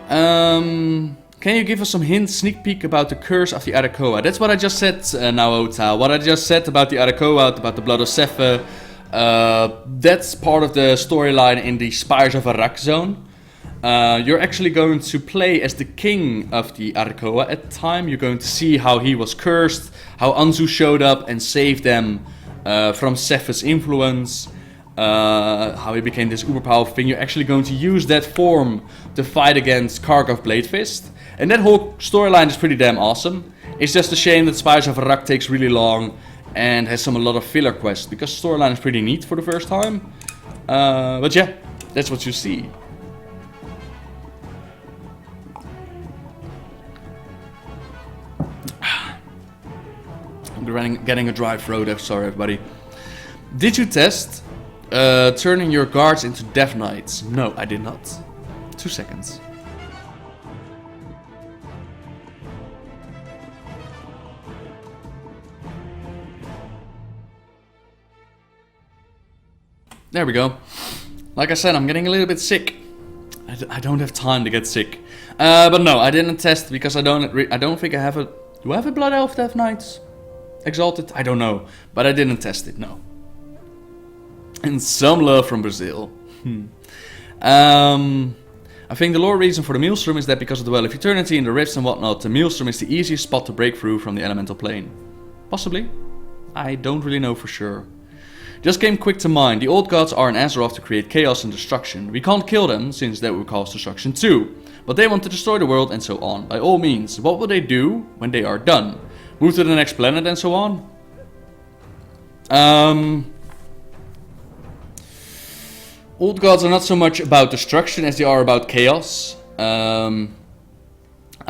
Can you give us some hints, sneak peek about the curse of the Arakoa? That's what I just said, Naota. What I just said about the Arakoa, about the Blood of Sepha, that's part of the storyline in the Spires of Arak zone. You're actually going to play as the king of the Arakoa at the time. You're going to see how he was cursed, how Anzu showed up and saved them from Sepha's influence. How he became this uber powerful thing. You're actually going to use that form to fight against Kargov Bladefist. And that whole storyline is pretty damn awesome. It's just a shame that Spires of Arak takes really long and has a lot of filler quests, because the storyline is pretty neat for the first time. But yeah, that's what you see. I'm getting a dry throat, sorry everybody. Did you test turning your guards into Death Knights? No, I did not. 2 seconds. There we go. Like I said, I'm getting a little bit sick. I don't have time to get sick. But no, I didn't test because I don't think I have a... Do I have a Blood Elf Death Knights? Exalted? I don't know. But I didn't test it, no. And some love from Brazil. I think the lore reason for the Maelstrom is that because of the Well of Eternity and the rifts and whatnot, the Maelstrom is the easiest spot to break through from the elemental plane. Possibly. I don't really know for sure. Just came quick to mind, the old gods are in Azeroth to create chaos and destruction. We can't kill them, since that would cause destruction too. But they want to destroy the world and so on. By all means, what will they do when they are done? Move to the next planet and so on? Old gods are not so much about destruction as they are about chaos. I'd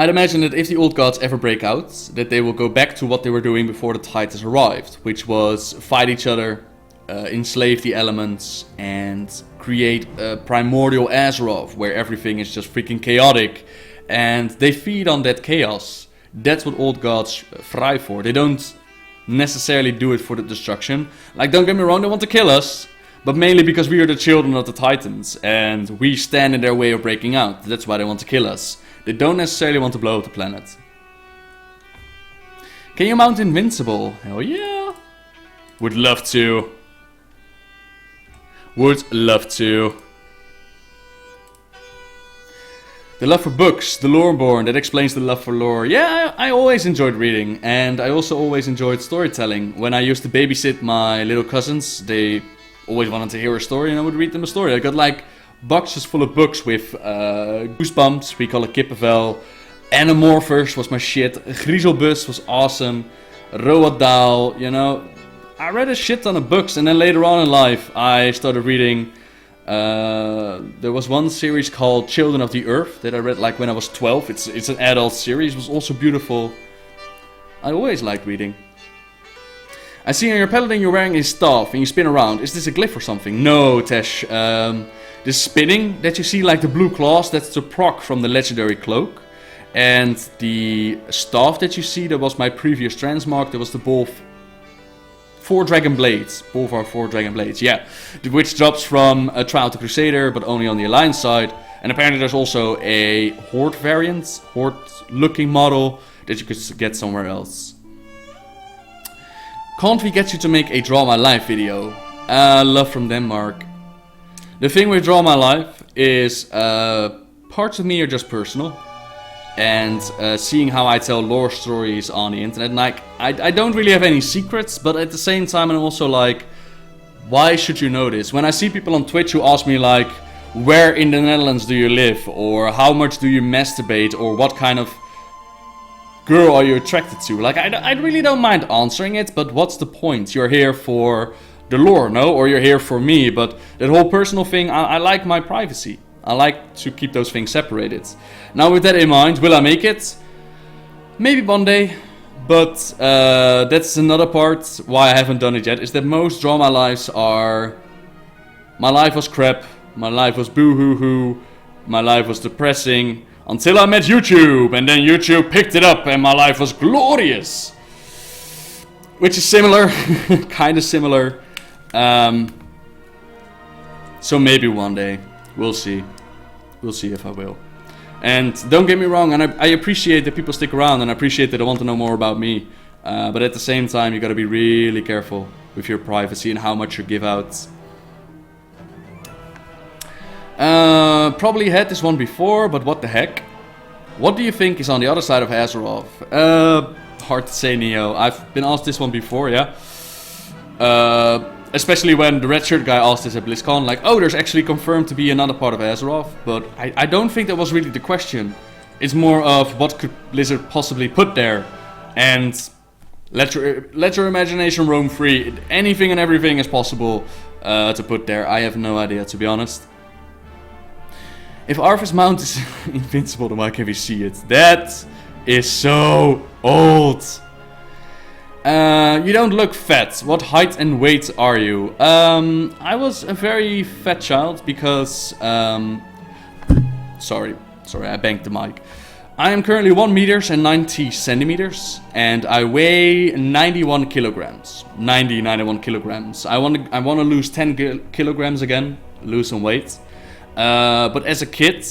imagine that if the old gods ever break out, that they will go back to what they were doing before the Titans arrived, which was fight each other, enslave the elements, and create a primordial Azeroth where everything is just freaking chaotic, and they feed on that chaos. That's what old gods thrive for. They don't necessarily do it for the destruction. Like, don't get me wrong, they want to kill us, but mainly because we are the children of the Titans, and we stand in their way of breaking out. That's why they want to kill us. They don't necessarily want to blow up the planet. Can you mount Invincible? Hell yeah! Would love to. Would love to. The love for books, the Loreborn, that explains the love for lore. Yeah, I always enjoyed reading, and I also always enjoyed storytelling. When I used to babysit my little cousins, they always wanted to hear a story, and I would read them a story. I got like boxes full of books with Goosebumps, we call it Kippenvel. Animorphers was my shit. Griezelbus was awesome. Roald Dahl, you know. I read a shit ton of books, and then later on in life I started reading. There was one series called Children of the Earth that I read like when I was 12. It's an adult series, it was also beautiful. I always liked reading. I see on your paladin you're wearing a staff and you spin around. Is this a glyph or something? No, Tesh. This spinning that you see, like the blue claws, that's the proc from the legendary cloak. And the staff that you see, that was my previous transmog, that was the Bolvar 4 Dragon Blades. Bolvar 4 Dragon Blades, yeah. Which drops from a Trial to Crusader, but only on the Alliance side. And apparently there's also a Horde variant, Horde looking model, that you could get somewhere else. Can't we get you to make a Draw My Life video? Love from Denmark. The thing with Draw My Life is parts of me are just personal. And seeing how I tell lore stories on the internet. And like, I don't really have any secrets, but at the same time I'm also like, why should you know this? When I see people on Twitch who ask me like, where in the Netherlands do you live? Or how much do you masturbate? Or what kind of girl are you attracted to? Like, I really don't mind answering it, but what's the point? You're here for the lore, no? Or you're here for me, but that whole personal thing, I like my privacy. I like to keep those things separated. Now with that in mind, will I make it? Maybe one day, but that's another part why I haven't done it yet, is that most Draw My Lives are... My life was crap, my life was boo-hoo-hoo, my life was depressing, until I met YouTube, and then YouTube picked it up and my life was glorious. Which is similar, kind of similar. So maybe one day, we'll see. We'll see if I will. And don't get me wrong, and I appreciate that people stick around, and I appreciate that they want to know more about me. But at the same time, you gotta be really careful with your privacy and how much you give out. Probably had this one before, but what the heck? What do you think is on the other side of Azeroth? Hard to say, Neo. I've been asked this one before, yeah. Especially when the red shirt guy asked this at BlizzCon, like, oh, there's actually confirmed to be another part of Azeroth. But I don't think that was really the question. It's more of what could Blizzard possibly put there. And let your imagination roam free. Anything and everything is possible to put there. I have no idea, to be honest. If Arthur's Mount is invincible, then why can't we see it? That is so old. You don't look fat. What height and weight are you? I was a very fat child because... Sorry, I banged the mic. I am currently 1 meters and 90 centimeters, and I weigh 91 kilograms. 91 kilograms. I want to lose 10 kilograms again, lose some weight. But as a kid,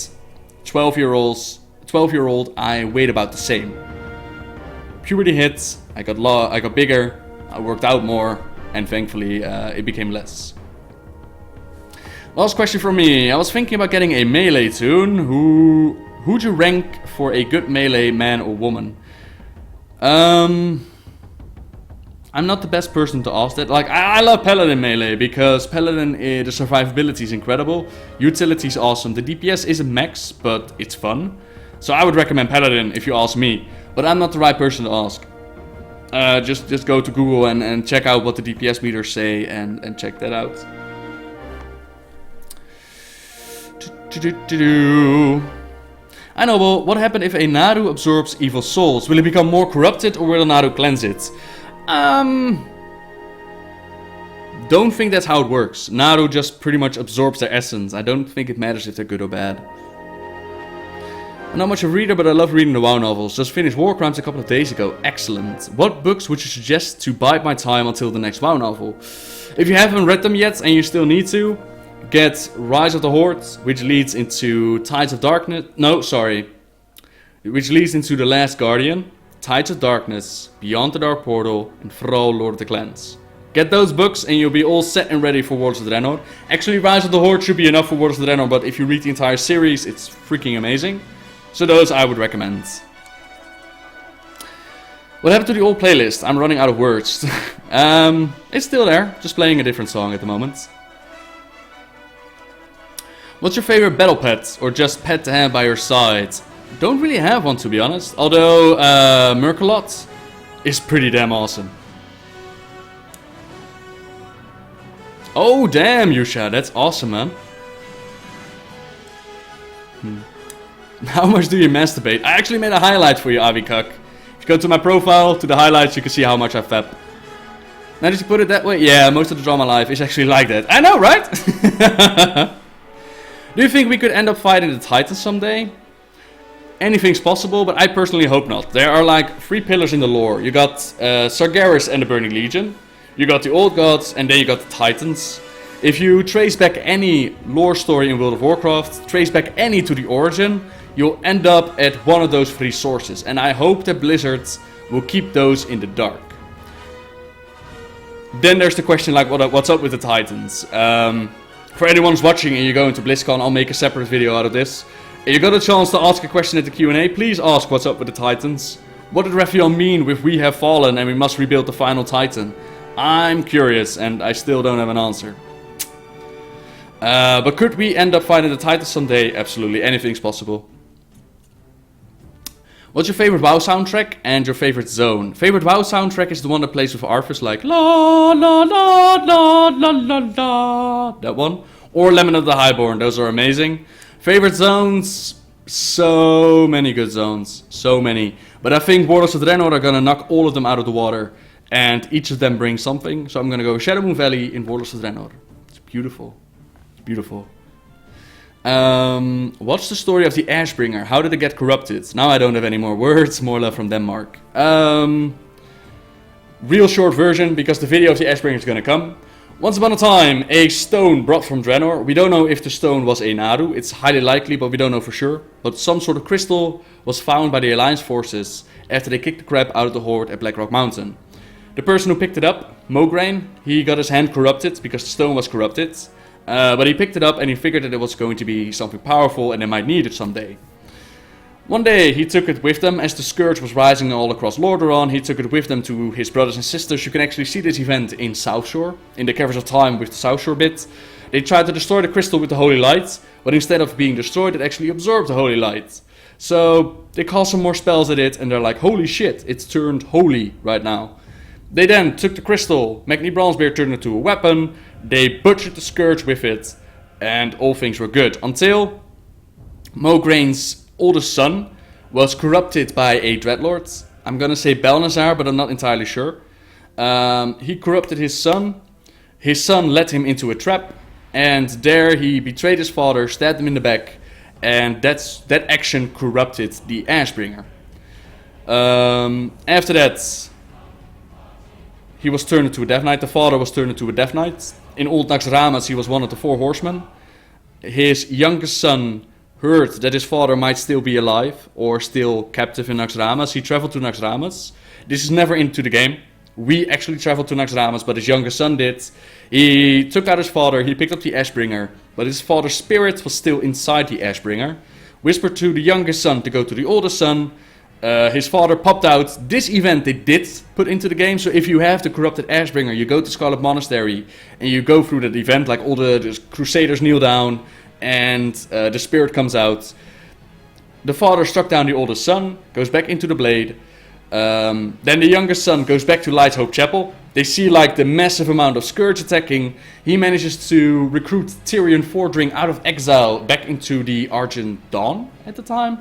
12-year-old, I weighed about the same. Puberty hit, I got bigger, I worked out more, and thankfully it became less. Last question from me. I was thinking about getting a melee toon. Who'd you rank for a good melee man or woman? I'm not the best person to ask that. Like, I love Paladin melee because Paladin, the survivability is incredible. Utility is awesome. The DPS isn't max, but it's fun. So I would recommend Paladin if you ask me. But I'm not the right person to ask. Just go to Google and check out what the DPS meters say and check that out. I know, well, what happened if a Naru absorbs evil souls? Will it become more corrupted or will a Naru cleanse it? Don't think that's how it works. Naru just pretty much absorbs their essence. I don't think it matters if they're good or bad. I'm not much of a reader, but I love reading the WoW novels. Just finished War Crimes a couple of days ago. Excellent. What books would you suggest to bide my time until the next WoW novel? If you haven't read them yet and you still need to, get Rise of the Horde, which leads into Tides of Darkness. No, sorry. Which leads into The Last Guardian, Tides of Darkness, Beyond the Dark Portal, and Thrall, Lord of the Clans. Get those books and you'll be all set and ready for Warlords of Draenor. Actually, Rise of the Horde should be enough for Warlords of Draenor, but if you read the entire series, it's freaking amazing. So those I would recommend. What happened to the old playlist? I'm running out of words. It's still there, just playing a different song at the moment. What's your favorite battle pet, or just pet to have by your side? Don't really have one, to be honest. Although Merkelot is pretty damn awesome. Oh damn, Yusha, that's awesome, man. How much do you masturbate? I actually made a highlight for you, Avikak. If you go to my profile, to the highlights, you can see how much I fap. Now that you put it that way, yeah, most of the drama life is actually like that. I know, right? Do you think we could end up fighting the Titans someday? Anything's possible, but I personally hope not. There are like 3 pillars in the lore. You got Sargeras and the Burning Legion. You got the Old Gods, and then you got the Titans. If you trace back any lore story in World of Warcraft, trace back any to the origin, you'll end up at one of those 3 sources. And I hope that Blizzard will keep those in the dark. Then there's the question like, what's up with the Titans? For anyone who's watching and you're going to BlizzCon, I'll make a separate video out of this. If you got a chance to ask a question at the Q&A, please ask what's up with the Titans. What did Wrathion mean with we have fallen and we must rebuild the final Titan? I'm curious and I still don't have an answer. But could we end up fighting the Titans someday? Absolutely, anything's possible. What's your favorite WoW soundtrack and your favorite zone? Favorite WoW soundtrack is the one that plays with Arthas like la la la la la la la. That one. Or Lemon of the Highborn, those are amazing. Favorite zones? So many good zones. So many. But I think Warlords of Draenor are gonna knock all of them out of the water. And each of them brings something. So I'm gonna go Shadowmoon Valley in Warlords of Draenor. It's beautiful. It's beautiful. What's the story of the Ashbringer? How did it get corrupted? Now I don't have any more words. More love from Denmark. Real short version, because the video of the Ashbringer is gonna come. Once upon a time, a stone brought from Draenor. We don't know if the stone was a Naru. It's highly likely, but we don't know for sure. But some sort of crystal was found by the Alliance forces after they kicked the crap out of the Horde at Blackrock Mountain. The person who picked it up, Mograine, he got his hand corrupted because the stone was corrupted. But he picked it up and he figured that it was going to be something powerful and they might need it someday. One day he took it with them as the scourge was rising all across Lordaeron. He took it with them to his brothers and sisters. You can actually see this event in South Shore, in the Caverns of Time with the South Shore bit. They tried to destroy the crystal with the holy light, but instead of being destroyed, it actually absorbed the holy light. So they cast some more spells at it and they're like, holy shit, it's turned holy right now. They then took the crystal, Magni Bronzebeard turned it into a weapon, they butchered the scourge with it, and all things were good. Until Mograine's oldest son was corrupted by a dreadlord. I'm gonna say Balnazar, but I'm not entirely sure. He corrupted his son. His son led him into a trap, and there he betrayed his father, stabbed him in the back, and that action corrupted the Ashbringer. After that, he was turned into a Death Knight. The father was turned into a Death Knight. In Old Naxxramas, he was one of the 4 horsemen. His youngest son heard that his father might still be alive or still captive in Naxxramas. He traveled to Naxxramas. This is never into the game. We actually traveled to Naxxramas, but his younger son did. He took out his father, he picked up the Ashbringer, but his father's spirit was still inside the Ashbringer. Whispered to the youngest son to go to the oldest son. His father popped out. This event they did put into the game, so if you have the corrupted Ashbringer, you go to Scarlet Monastery and you go through that event, like all the crusaders kneel down and the spirit comes out. The father struck down the oldest son, goes back into the blade. Then the youngest son goes back to Light Hope Chapel. They see like the massive amount of Scourge attacking. He manages to recruit Tyrion Fordring out of exile back into the Argent Dawn at the time.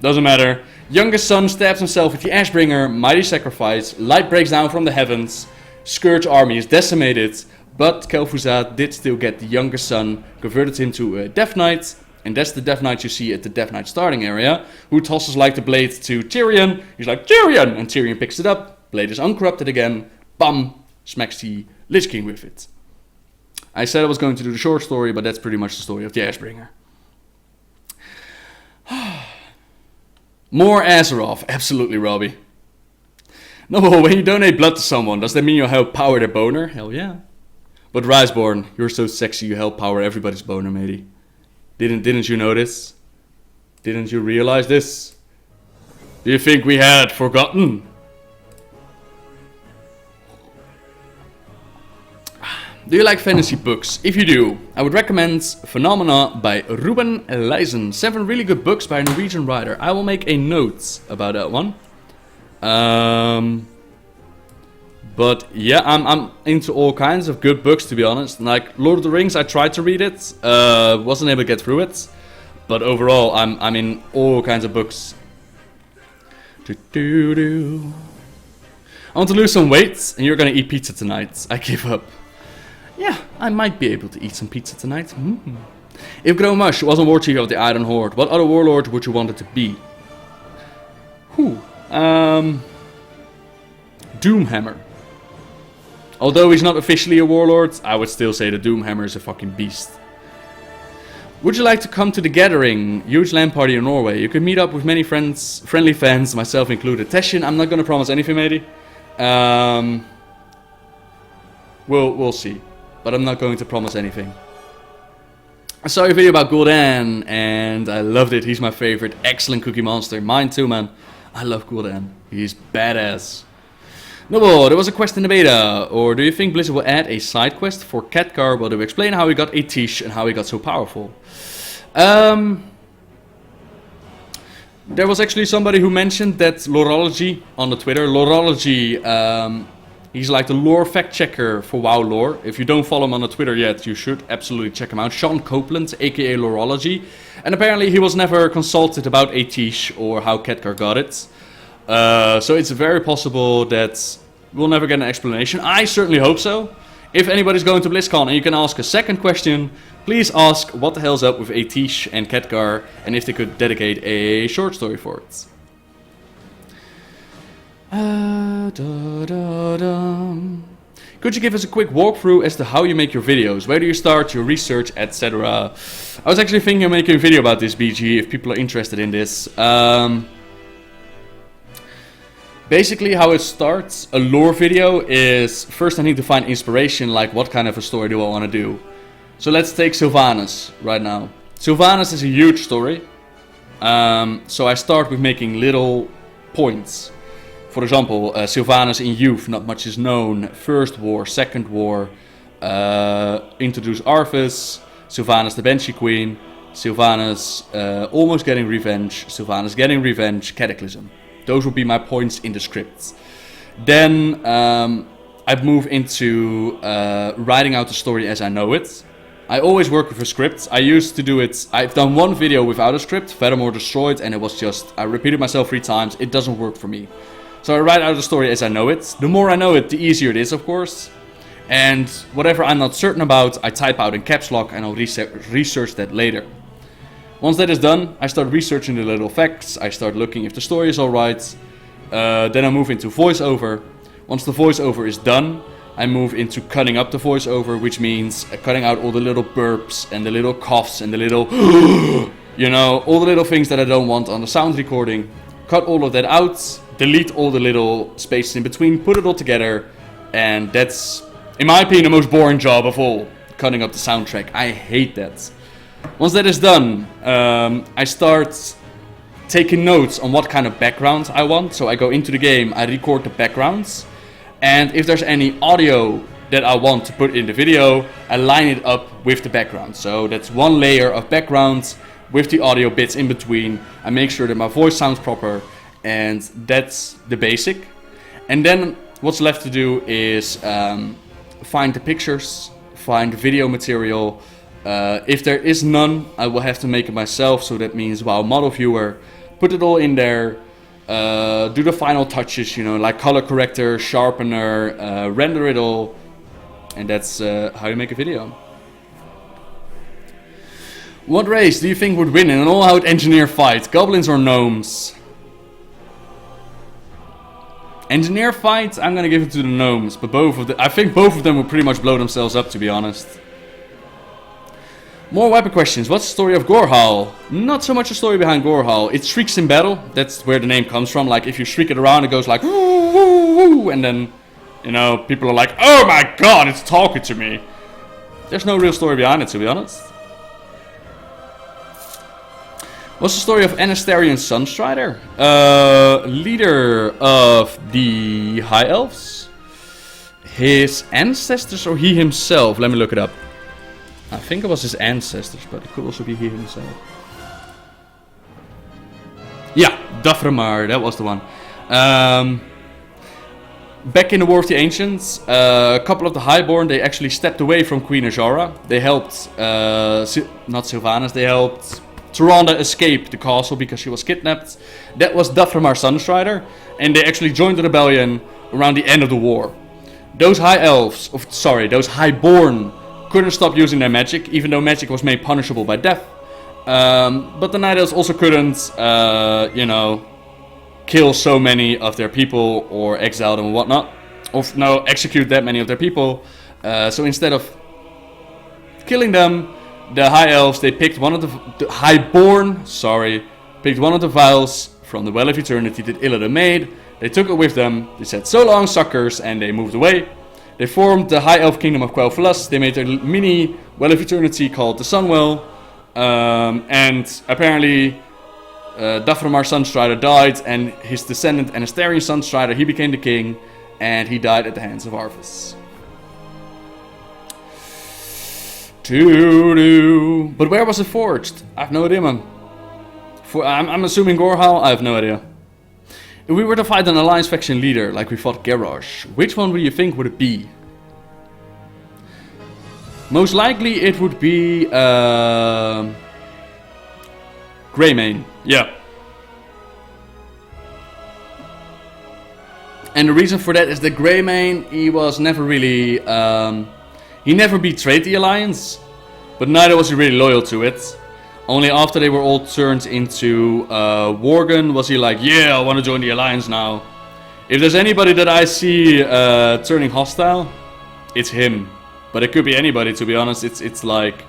Doesn't matter. Youngest son stabs himself with the Ashbringer, mighty sacrifice. Light breaks down from the heavens. Scourge army is decimated. But Kel'Thuzad did still get the youngest son, converted him to a Death Knight. And that's the Death Knight you see at the Death Knight starting area, who tosses like the blade to Tyrion. He's like, Tyrion! And Tyrion picks it up. Blade is uncorrupted again. Bam! Smacks the Lich King with it. I said I was going to do the short story, but that's pretty much the story of the Ashbringer. More Azeroth. Absolutely, Robbie. No, when you donate blood to someone, does that mean you help power their boner? Hell yeah. But Riseborn, you're so sexy you help power everybody's boner, matey. Didn't you notice? Didn't you realize this? Do you think we had forgotten? Do you like fantasy books? If you do, I would recommend Phenomena by Ruben Leijzen. 7 really good books by a Norwegian writer. I will make a note about that one. But yeah, I'm into all kinds of good books, to be honest. Like Lord of the Rings, I tried to read it, wasn't able to get through it. But overall, I'm in all kinds of books. I want to lose some weight, and you're gonna eat pizza tonight. I give up. Yeah, I might be able to eat some pizza tonight. If Gromush wasn't war chief of the Iron Horde, what other warlord would you want it to be? Doomhammer. Although he's not officially a warlord, I would still say the Doomhammer is a fucking beast. Would you like to come to the Gathering? Huge LAN party in Norway. You can meet up with many friendly fans, myself included. Teshin, I'm not gonna promise anything, matey. We'll see. But I'm not going to promise anything. I saw your video about Gul'dan, and I loved it. He's my favorite. Excellent cookie monster. Mine too, man. I love Gul'dan. He's badass. No, there was a quest in the beta. Or do you think Blizzard will add a side quest for Khadgar where they will explain how he got a Tish and how he got so powerful? There was actually somebody who mentioned that Lorology on the Twitter. Lorology, he's like the lore fact checker for WoW lore. If you don't follow him on the Twitter yet, you should absolutely check him out. Sean Copeland, aka Lorology. And apparently he was never consulted about a Tish or how Khadgar got it. So it's very possible that we'll never get an explanation. I certainly hope so. If anybody's going to BlizzCon and you can ask a second question, please ask what the hell's up with Tish and Khadgar and if they could dedicate a short story for it. Could you give us a quick walkthrough as to how you make your videos? Where do you start your research, etc.? I was actually thinking of making a video about this, BG, if people are interested in this. Basically how it starts, a lore video, is first I need to find inspiration, like what kind of a story do I want to do. So let's take Sylvanas right now. Sylvanas is a huge story. So I start with making little points. For example, Sylvanas in youth, not much is known. First war, second war, introduce Arthas, Sylvanas the Banshee Queen, Sylvanas almost getting revenge, Sylvanas getting revenge, Cataclysm. Those would be my points in the script. Then I'd move into writing out the story as I know it. I always work with a script. I used to do it. I've done one video without a script, Furthermore Destroyed, and it was just, I repeated myself 3 times. It doesn't work for me. So I write out the story as I know it. The more I know it, the easier it is, of course. And whatever I'm not certain about, I type out in caps lock and I'll research that later. Once that is done, I start researching the little facts. I start looking if the story is alright. Then I move into voiceover. Once the voiceover is done, I move into cutting up the voiceover, which means cutting out all the little burps and the little coughs and the little, you know, all the little things that I don't want on the sound recording. Cut all of that out. delete all the little spaces in between, put it all together, and that's, in my opinion, the most boring job of all, cutting up the soundtrack. I hate that. Once that is done, I start taking notes on what kind of background I want. So I go into the game, I record the backgrounds, and if there's any audio that I want to put in the video, I line it up with the background. So that's one layer of background with the audio bits in between. I make sure that my voice sounds proper, and that's the basic. And then what's left to do is find the pictures, find video material. If there is none, I will have to make it myself. So that means WoW model viewer, put it all in there, do the final touches, you know, like color corrector, sharpener, render it all. And that's how you make a video. What race do you think would win in an all-out engineer fight? Goblins or Gnomes? Engineer fight, I'm gonna give it to the Gnomes, but I think both of them would pretty much blow themselves up, to be honest. More weapon questions. What's the story of Gorhal? Not so much a story behind Gorhal. It shrieks in battle. That's where the name comes from. Like if you shriek it around, it goes like woo, woo, woo, and then, you know, people are like, oh my god, it's talking to me. There's no real story behind it, to be honest. What's the story of Anastarian Sunstrider? Leader of the High Elves? His ancestors or he himself? Let me look it up. I think it was his ancestors, but it could also be he himself. Yeah, Daframar, that was the one. Back in the War of the Ancients, a couple of the Highborn, they actually stepped away from Queen Azara. They helped, not Sylvanas, they helped Tyrande escape the castle because she was kidnapped. That was Daframar Sunstrider, and they actually joined the rebellion around the end of the war. Those High Elves, those Highborn, couldn't stop using their magic, even though magic was made punishable by death. But the Night Elves also couldn't, you know, kill so many of their people or exile them and whatnot. Or no, execute that many of their people. So instead of killing them, the High Elves, they picked one of the Highborn, picked one of the vials from the Well of Eternity that Illidan made. They took it with them, they said so long suckers, and they moved away. They formed the High Elf Kingdom of Quel'Thalas. They made their mini Well of Eternity called the Sunwell. And apparently Daframar Sunstrider died, and his descendant Anastarian Sunstrider, he became the king, and he died at the hands of Arthas. But where was it forged? I have no idea, man. I'm assuming Gorhal? I have no idea. If we were to fight an alliance faction leader, like we fought Garrosh, which one would you think would it be? Most likely it would be Greymane, yeah. And the reason for that is that Greymane, he was never really, he never betrayed the alliance, but neither was he really loyal to it. Only after they were all turned into Worgen was he like, yeah, I want to join the alliance now. If there's anybody that I see turning hostile, it's him. But it could be anybody, to be honest. It's like,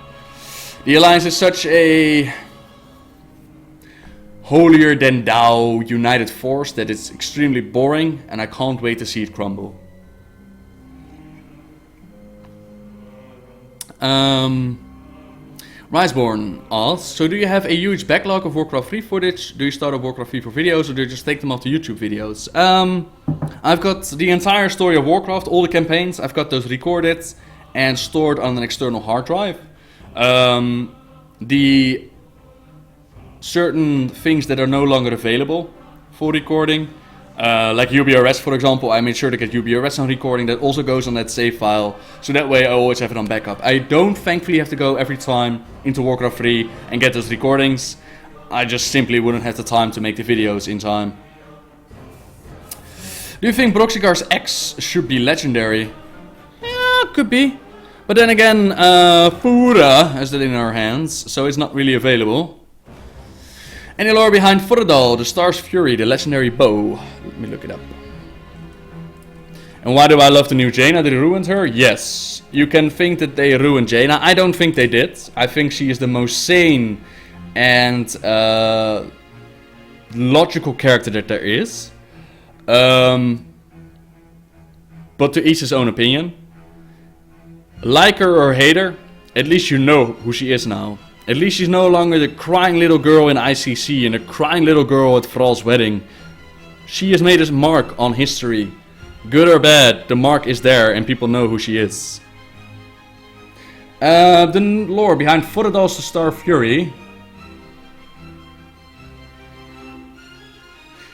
the alliance is such a holier than thou united force that it's extremely boring, and I can't wait to see it crumble. Riceborn asks, so do you have a huge backlog of Warcraft 3 footage? Do you start up Warcraft 3 for videos, or do you just take them off the YouTube videos? I've got the entire story of Warcraft, all the campaigns, I've got those recorded and stored on an external hard drive. The certain things that are no longer available for recording, like UBRS for example, I made sure to get UBRS on recording. That also goes on that save file, so that way I always have it on backup. I don't thankfully have to go every time into Warcraft 3 and get those recordings. I just simply wouldn't have the time to make the videos in time. Do you think Broxigar's X should be legendary? Yeah, could be. But then again, Fura has it in our hands, so it's not really available. Any lore behind Foradal, the Star's Fury, the legendary bow? Let me look it up. And why do I love the new Jaina? Did they ruin her? Yes. You can think that they ruined Jaina. I don't think they did. I think she is the most sane and logical character that there is. But to each his own opinion. Like her or hate her, at least you know who she is now. At least she's no longer the crying little girl in ICC and the crying little girl at Thrall's wedding. She has made his mark on history. Good or bad, the mark is there and people know who she is. The lore behind Vol'jin the Star Fury.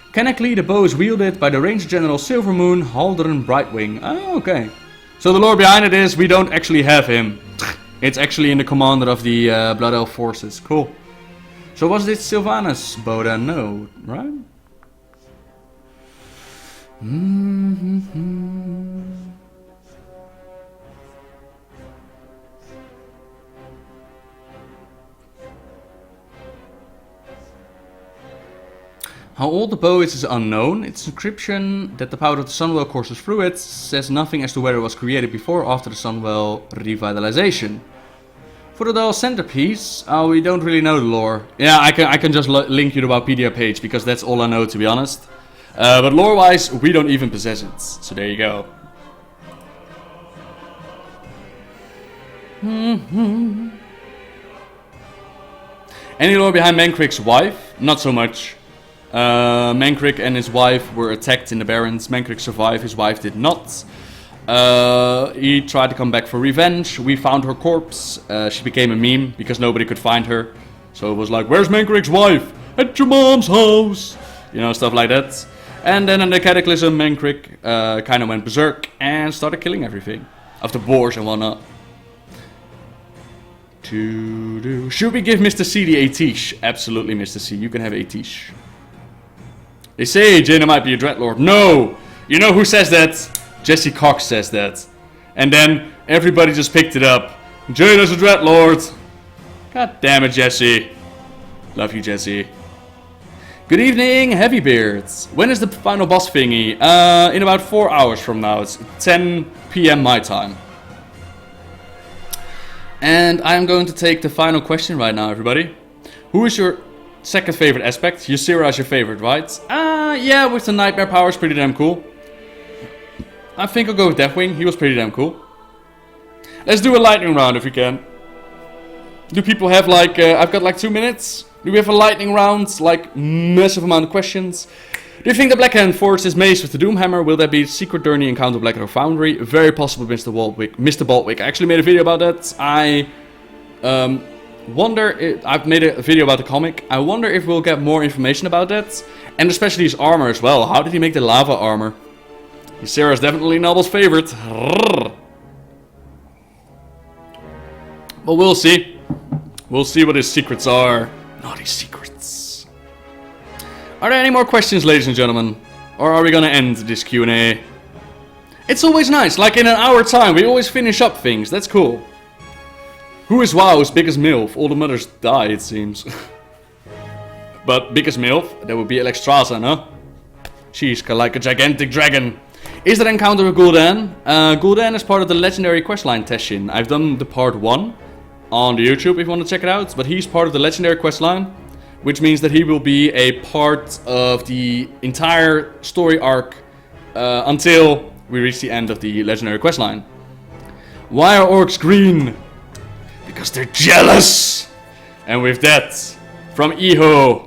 Mechanically, the bow is wielded by the Ranger General Silvermoon Haldren Brightwing. Oh, okay. So the lore behind it is we don't actually have him. It's actually in the commander of the Blood Elf forces. Cool. So was this Sylvanas bow then? No, right? How old the bow is unknown. Its inscription that the power of the Sunwell courses through it says nothing as to whether it was created before or after the Sunwell revitalization. For the doll centerpiece, we don't really know the lore. Yeah, I can just link you to our Wikipedia page because that's all I know, to be honest. But lore-wise, we don't even possess it. So there you go. Any lore behind Mancrick's wife? Not so much. Mancrick and his wife were attacked in the Barrens. Mancrick survived, his wife did not. He tried to come back for revenge. We found her corpse. She became a meme because nobody could find her. So it was like, where's Mancrick's wife? At your mom's house. You know, stuff like that. And then in the Cataclysm, Mancrick kind of went berserk and started killing everything. Of the boars and whatnot. Should we give Mr. C the Atish? Absolutely, Mr. C. You can have Atish. They say Jaina might be a Dreadlord. No! You know who says that? Jesse Cox says that. And then everybody just picked it up. Jaina's a Dreadlord. God damn it, Jesse. Love you, Jesse. Good evening, Heavybeards. When is the final boss thingy? In about 4 hours from now. It's 10 PM my time. And I'm going to take the final question right now, everybody. Who is your second favorite aspect? Ysera is your favorite, right? Yeah, with the Nightmare powers, pretty damn cool. I think I'll go with Deathwing. He was pretty damn cool. Let's do a lightning round if we can. Do people have like... I've got like 2 minutes. Do we have a lightning round? Like, massive amount of questions. Do you think the Blackhand forged his mace with the Doomhammer? Will there be a secret Draenei encounter Blackrock Foundry? Very possible, Mr. Baldwick. I actually made a video about that. I wonder if... I've made a video about the comic. I wonder if we'll get more information about that. And especially his armor as well. How did he make the lava armor? Ysera is definitely Noble's favorite. But we'll see. We'll see what his secrets are. Naughty secrets. Are there any more questions, ladies and gentlemen? Or are we gonna end this Q&A? It's always nice. Like in an hour time, we always finish up things. That's cool. Who is WoW's biggest MILF? All the mothers die, it seems. But biggest MILF? That would be Alexstrasza, no? She's like a gigantic dragon. Is there encounter with Gul'dan? Gul'dan is part of the legendary questline Teshin. I've done the part 1 on the YouTube if you want to check it out. But he's part of the legendary questline, which means that he will be a part of the entire story arc until we reach the end of the legendary questline. Why are orcs green? Because they're jealous! And with that, from Iho,